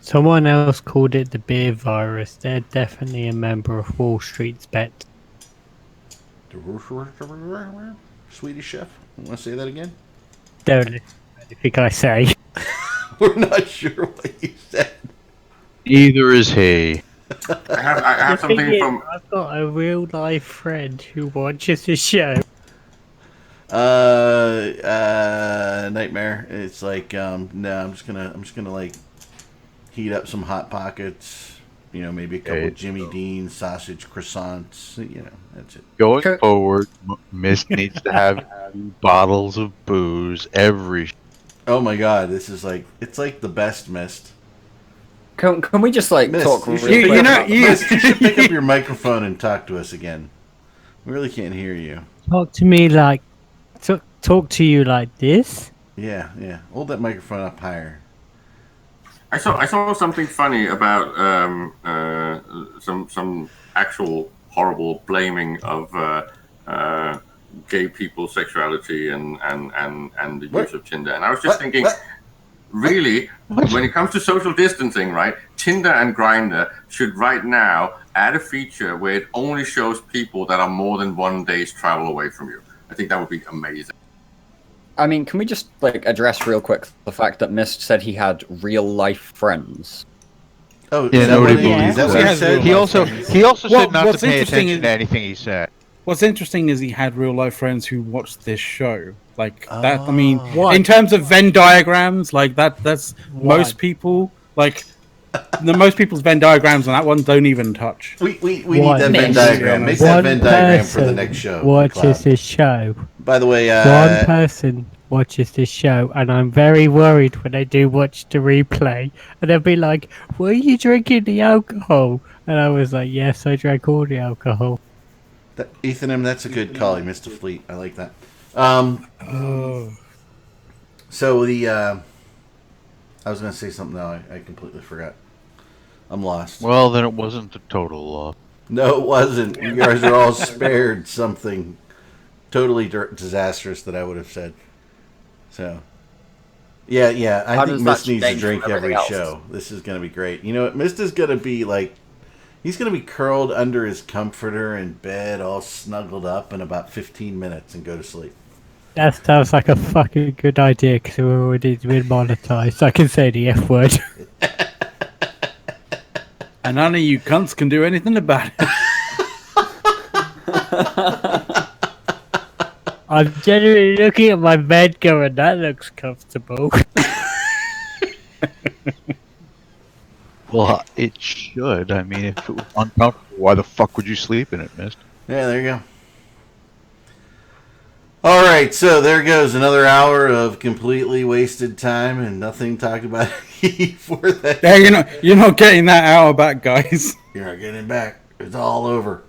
Someone else called it the beer virus. They're definitely a member of Wall Street's bet.
Swedish chef. Want to say that again?
Don't listen to anything I say.
We're not sure what you said.
Either is he.
I have
The thing
something
is,
from.
I've got a real life friend who watches the show.
Nightmare. It's like, no, I'm just gonna like heat up some Hot Pockets. Maybe a couple Jimmy Dean sausage croissants. That's it.
Going forward, Mist needs to have bottles of booze every.
Oh my god, this is like, it's like the best Mist.
Can we just like
Mist,
talk
you
real
should
quick?
Mist, you should pick up your microphone and talk to us again. We really can't hear you.
Talk to me like, talk to you like this.
Yeah. Hold that microphone up higher.
I saw something funny about some actual horrible blaming of gay people's sexuality and the use of Tinder, and I was just thinking, really, when it comes to social distancing, right? Tinder and Grindr should right now add a feature where it only shows people that are more than 1 day's travel away from you. I think that would be amazing.
I mean, can we just like address real quick the fact that Mist said he had real life friends?
Oh,
Yeah, nobody
is that
believes
what he
that.
said?
He also said not to
what's
pay
interesting
attention
is-
to anything he said.
what's interesting is he had real life friends who watched this show. Like that. I mean,
What?
in terms of Venn diagrams, like that's
What?
most people like. Most people's Venn diagrams on that one don't even touch.
We need
One
that Venn
person-
diagram. Make that Venn diagram for the next show.
watches
Cloud.
this show.
By the way,
One person watches this show, and I'm very worried when they do watch the replay, and they'll be like, "Were you drinking the alcohol?" And I was like, "Yes, I drank all the alcohol."
Ethan M, that's a good call. He missed a fleet. I like that. So the I was going to say something now. I completely forgot. I'm lost.
Well, then it wasn't a total loss.
No, it wasn't. You guys are all spared something totally disastrous that I would have said. So, yeah. I
How
think
does
Mist
that
needs to
change
drink
from
every
everything else?
show. This is going to be great. You know what? Mist is going to be like, he's going to be curled under his comforter in bed, all snuggled up in about 15 minutes and go to sleep.
That sounds like a fucking good idea because we're already been monetized. I can say the F word.
And none of you cunts can do anything about it.
I'm generally looking at my bed going, that looks comfortable.
Well, it should. I mean, if it was uncomfortable, why the fuck would you sleep in it, Mist?
Yeah, there you go. All right, so there goes another hour of completely wasted time and nothing talked about for that.
Yeah, you're not getting that hour back, guys.
You're not getting it back. It's all over.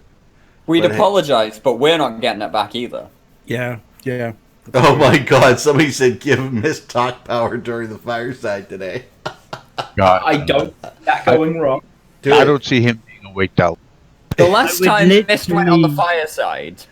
We'd
But hey-
apologize, but we're not getting it back either.
Yeah.
Oh my God! Somebody said give him Miss talk power during the fireside today.
God,
I don't see that going wrong.
I don't see him being awaked out.
The last
would
time Mist went on the
literally-
fireside,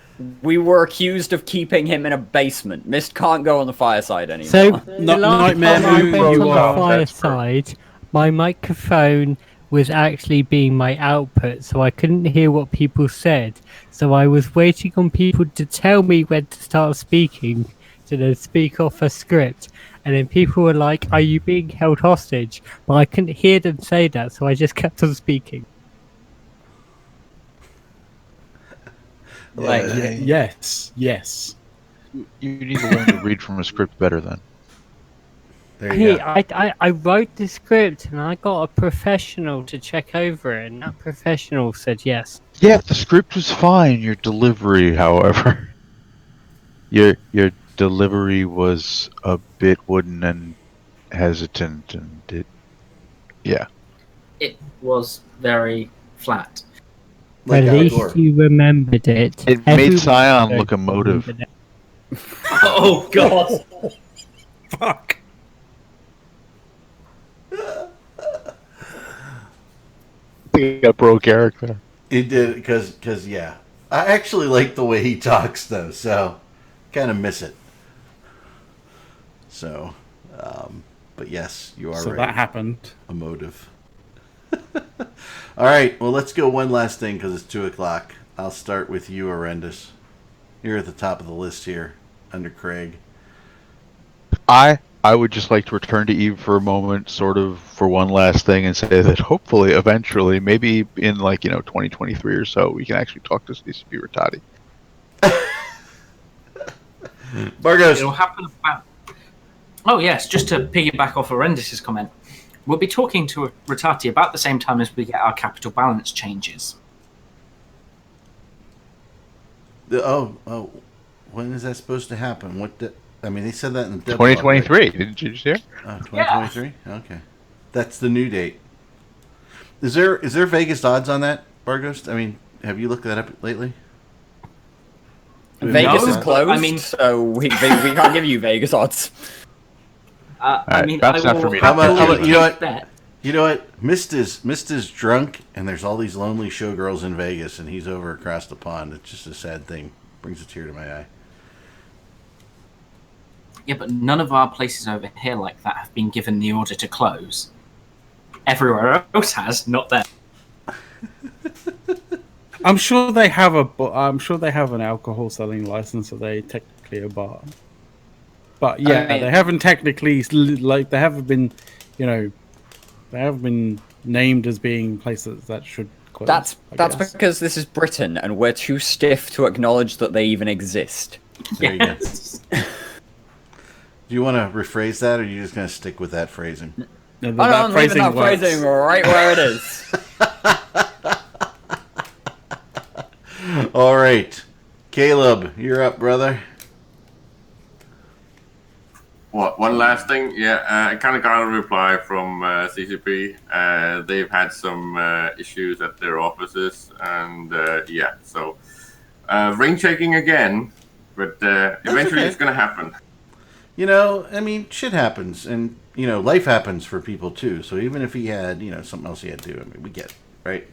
we were accused of keeping him in a basement. Mist can't go on the fireside anymore.
So, the last
Nightmare
time I
Moon,
went
you
on
are-
the fireside, my microphone was actually being my output, so I couldn't hear what people said. So I was waiting on people to tell me when to start speaking, to then speak off a script. And then people were like, "Are you being held hostage?" But I couldn't hear them say that, so I just kept on speaking.
Yes.
You need to learn to read from a script better then.
There you
Hey,
go.
I wrote the script and I got a professional to check over it, and that professional said yes.
Yeah, the script was fine. Your delivery, however, your delivery was a bit wooden and hesitant, and
It was very flat.
Like
At least
outdoor.
you remembered it.
it
Everyone
made Scion
knows
look
you
emotive.
remembered it.
Oh god!
Fuck.
He got broke character.
He did because yeah. I actually like the way he talks though, so kind of miss it. So, but yes, you are
So
right.
that happened.
Emotive. All right, well, let's go one last thing because it's 2:00. I'll start with you, Horrendous. You're at the top of the list here, under Craig.
I would just like to return to Eve for a moment, sort of for one last thing, and say that hopefully, eventually, maybe in 2023 or so, we can actually talk to CCP Rattati.
Bargos.
It'll happen about. Oh yes, just to piggyback off Horrendous's comment, we'll be talking to Rattati about the same time as we get our capital balance changes.
Oh, when is that supposed to happen? I mean, they said that in the deadline,
2023,
right?
didn't you just hear?
2023? Okay. That's the new date. Is there Vegas odds on that, Bargos? I mean, have you looked that up lately?
Vegas
No,
is
but,
closed,
I mean-
so we can't give you Vegas odds.
I
right,
mean,
that's
I
not for
will
me.
You know what?
bet.
You know what? Mist is drunk, and there's all these lonely showgirls in Vegas, and he's over across the pond. It's just a sad thing. Brings a tear to my eye.
Yeah, but none of our places over here like that have been given the order to close. Everywhere else has, not there.
I'm sure they have an alcohol selling license, so they technically a bar. But yeah,
I mean-
they haven't technically they haven't been, they haven't been named as being places that should clothes.
That's
I guess.
because this is Britain and we're too stiff to acknowledge that they even exist.
There you go. Do you want to rephrase that, or are you just going to stick with that phrasing?
No,
Oh, no, I'm leaving that
works.
phrasing right where it is.
All right. Caleb, you're up, brother.
What? One last thing? Yeah, I kind of got a reply from CCP. They've had some issues at their offices, and yeah, so rain checking again, but eventually
okay.
it's going to happen.
You know, I mean, shit happens, and you know, life happens for people too. So even if he had, you know, something else he had to do, I mean, we get it, right?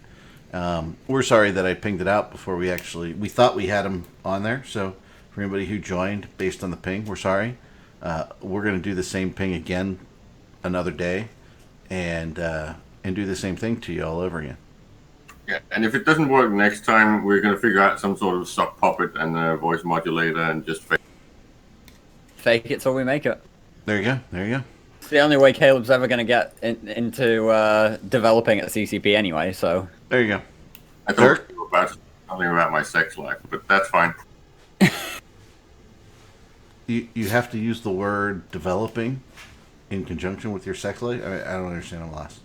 We're sorry that I pinged it out before we thought we had him on there. So for anybody who joined based on the ping, we're sorry. We're gonna do the same ping again another day, and do the same thing to you all over again.
Yeah, and if it doesn't work next time, we're going to figure out some sort of sock puppet and a voice modulator and just
Fake it till we make it.
There you go. There you go.
It's the only way Caleb's ever going to get into developing at CCP anyway, so...
There you go.
I thought something about my sex life, but that's fine.
You have to use the word developing in conjunction with your sex life? I don't understand. I'm lost.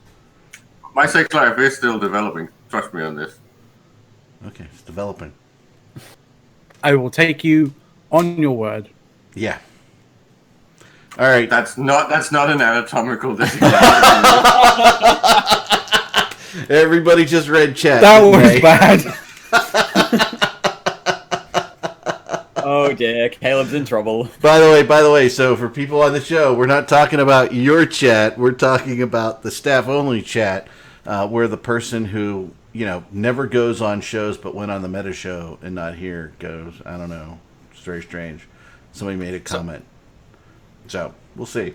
My sex life is still developing. Trust me on this.
Okay, it's developing.
I will take you on your word.
Yeah. All right.
That's not an anatomical designation.
Everybody just read chat.
That was bad.
Oh dear, Caleb's in trouble.
By the way, so for people on the show, we're not talking about your chat. We're talking about the staff-only chat, where the person who, you know, never goes on shows but went on the meta show and not here goes. I don't know. It's very strange. Somebody made a comment. So, we'll see.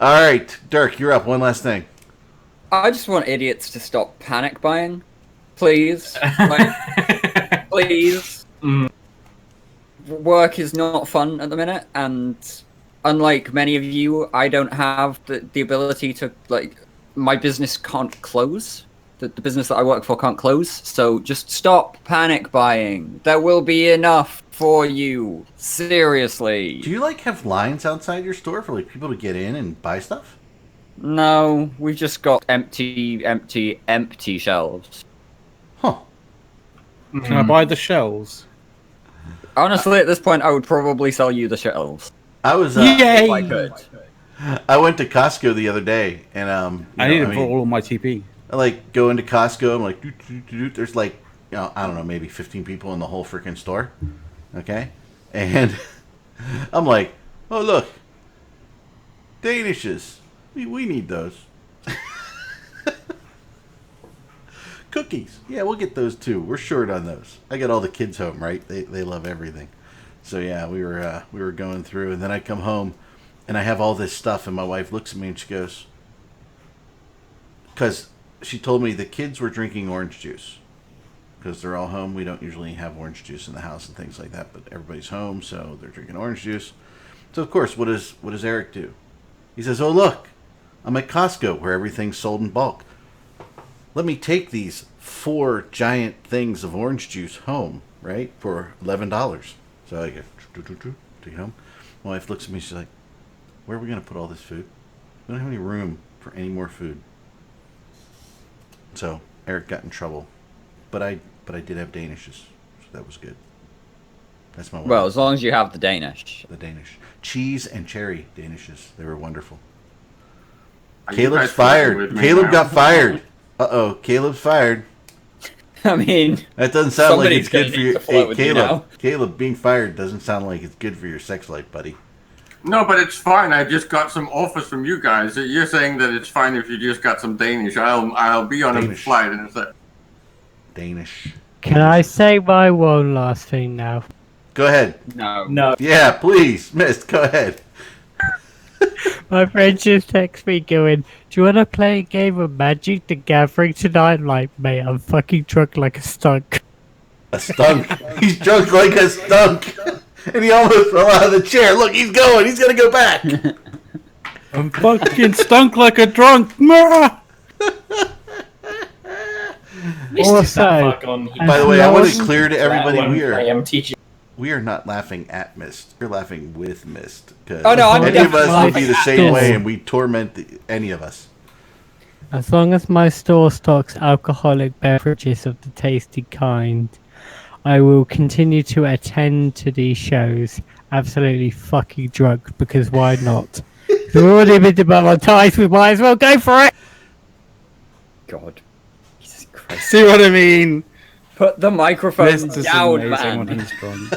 All right, Dirk, you're up. One last thing.
I just want idiots to stop panic buying. Please. Like, please. Work is not fun at the minute, and unlike many of you, I don't have the ability to, like, my business can't close. The business that I work for can't close, so just stop panic buying. There will be enough for you. Seriously.
Do you, like, have lines outside your store for, like, people to get in and buy stuff?
No, we've just got empty shelves.
Huh.
Can I buy the shells?
Honestly, at this point, I would probably sell you the shelves.
I was,
Yay!
If I could.
I went to Costco the other day, and,
I need it for all of my TP.
I, like, go into Costco, I'm like, there's, like, you know, I don't know, maybe 15 people in the whole freaking store. Okay? And I'm like, oh, look. Danishes. We need those. Cookies. Yeah, we'll get those too. We're short on those. I got all the kids home, right? They love everything. So yeah, we were going through, and then I come home, and I have all this stuff, and my wife looks at me and she goes, because she told me the kids were drinking orange juice because they're all home. We don't usually have orange juice in the house and things like that, but everybody's home, so they're drinking orange juice. So of course, what does Eric do? He says, "Oh look, I'm at Costco where everything's sold in bulk. Let me take these 4 giant things of orange juice home, right, for $11. So I go, take it home. My wife looks at me, she's like, where are we going to put all this food? We don't have any room for any more food. So Eric got in trouble. But I did have Danishes, so that was good. That's my one.
Well, as long as you have the Danish.
The Danish. Cheese and cherry Danishes. They were wonderful.
Are you
Caleb's
guys flirting
fired.
with me
Caleb
now?
got fired. Uh-oh, Caleb's fired.
I mean,
That doesn't sound like
somebody's
it's good
gonna
for
need
your...
to flirt
Hey,
with you
Caleb.
now.
Caleb, being fired doesn't sound like it's good for your sex life, buddy.
No, but it's fine. I just got some offers from you guys. You're saying that it's fine if you just got some Danish. I'll be on a
Danish.
flight and it's like,
Danish.
Can I say my one last thing now?
Go ahead.
no.
Yeah, please. Mist, go ahead.
My friend just texted me going, do you want to play a game of Magic the Gathering tonight? I'm like, mate, I'm fucking drunk like a skunk.
A stunk. He's drunk like a stunk. And he almost fell out of the chair. Look, he's going. He's going to go back.
I'm fucking stunk like a drunk.
Mist is that far gone.
By the way, I want to clear to
Let
everybody
alone
we are.
play MTG.
We are not laughing at Mist. We're laughing with Mist. Because
Oh, no, I'm
any of us
definitely
would be the
laughing
same
at
way,
Mist.
and we torment any of us.
As long as my store stocks alcoholic beverages of the tasty kind, I will continue to attend to these shows absolutely fucking drunk, because why not? We've already been demonetized, we might as well go for it!
God. Jesus Christ.
See what I mean?
Put the microphone
Mist is
down,
amazing when
man.
he's drunk.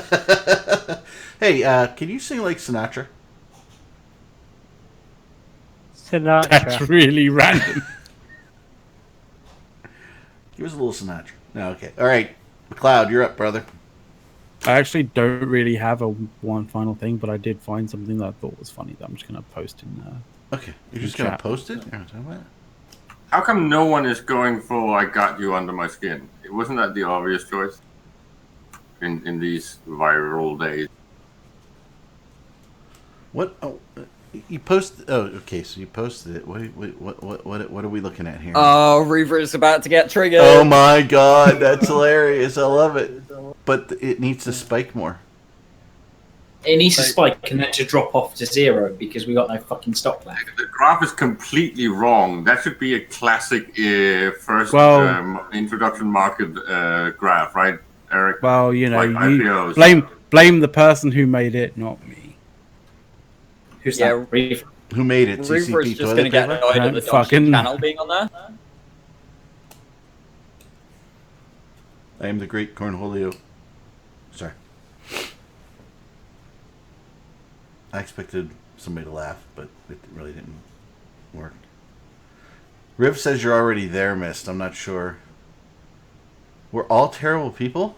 Hey, can you sing like Sinatra?
Sinatra.
That's really random.
Give us a little Sinatra. No, okay. All right. McLeod, you're up, brother.
I actually don't really have a one final thing, but I did find something that I thought was funny that I'm just going to post in
Okay. You're just going to post it?
How come no one is going for "I got you under my skin"? Wasn't that the obvious choice in these viral days?
What? Oh, you posted. Oh, okay. So you posted it. What are we looking at here?
Oh, Reaver is about to get triggered.
Oh my god, that's hilarious! I love it. But it needs to spike more.
It needs to spike and then to drop off to 0 because we got no fucking stock left.
The graph is completely wrong. That should be a classic first introduction market graph, right, Eric?
Well, you know,
Like
you
IPOs.
blame the person who made it, not me.
Who's that? Reaver.
Who made it?
Reaver is
TCP
just
toilet
going to get
paper?
annoyed at the
Fucking-
channel being on there.
I am the great Cornholio. Sorry. I expected somebody to laugh, but it really didn't work. Riv says you're already there, Mist. I'm not sure. We're all terrible people?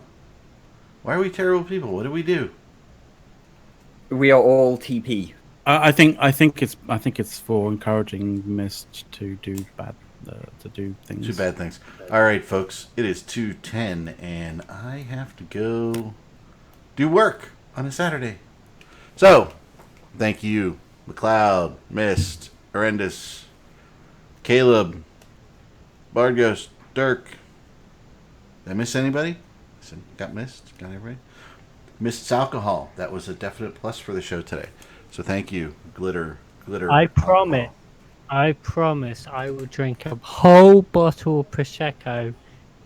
Why are we terrible people? What did we do?
We are all TP.
I think it's for encouraging Mist to do things.
Two bad things. All right, folks. It is 2:10, and I have to go do work on a Saturday. So, thank you, McLeod, Mist, Horrendous, Caleb, Bardghost, Dirk. Did I miss anybody? Got missed? Got everybody? Mist's alcohol. That was a definite plus for the show today. So thank you, Glitter.
I promise I will drink a whole bottle of Prosecco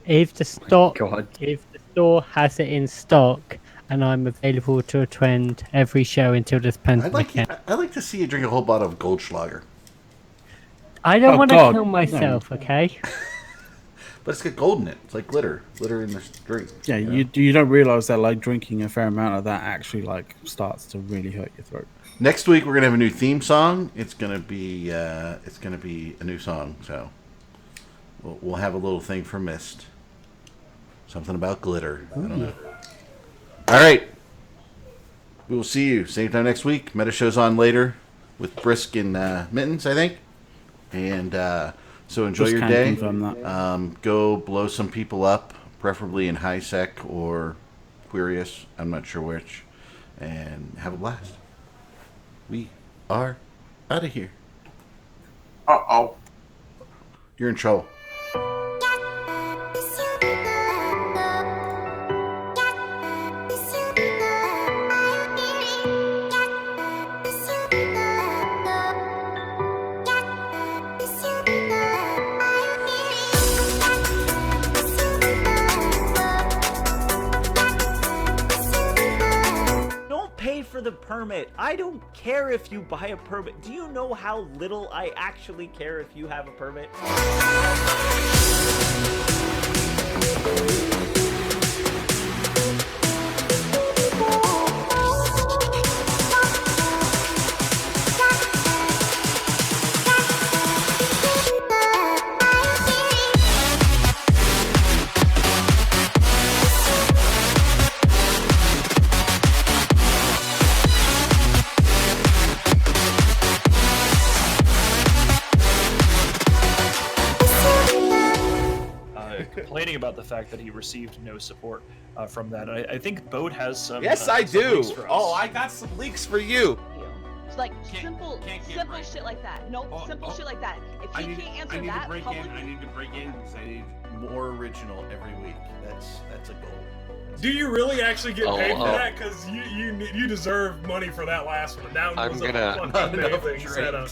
if the store has it in stock and I'm available to attend every show until this pandemic ends.
I'd like to see you drink a whole bottle of Goldschlager.
I don't want to kill myself, okay?
But it's got gold in it. It's like glitter in the drink.
Yeah, you don't realize that like drinking a fair amount of that actually like starts to really hurt your throat.
Next week we're gonna have a new theme song. It's gonna be a new song. So we'll have a little thing for Mist. Something about glitter. I don't know. All right. We will see you same time next week. Meta show's on later with Brisk and Mittens, I think. And so enjoy
Just
your
can't
day.
confirm that.
Go blow some people up, preferably in HiSec or Quirius. I'm not sure which. And have a blast. We are out of here.
Uh-oh.
You're in trouble.
For the permit. I don't care if you buy a permit. Do you know how little I actually care if you have a permit?
Complaining about the fact that he received no support from that. I think Bode has some.
Yes, I
some
do.
leaks for us.
Oh, I got some leaks for you. Like simple shit like that. No, simple shit like that. If he can't answer that publicly,
I need to break in because I need more original every week. That's a goal.
Do you really actually get paid for that? Because you deserve money for that last one. That one was a fucking amazing setup.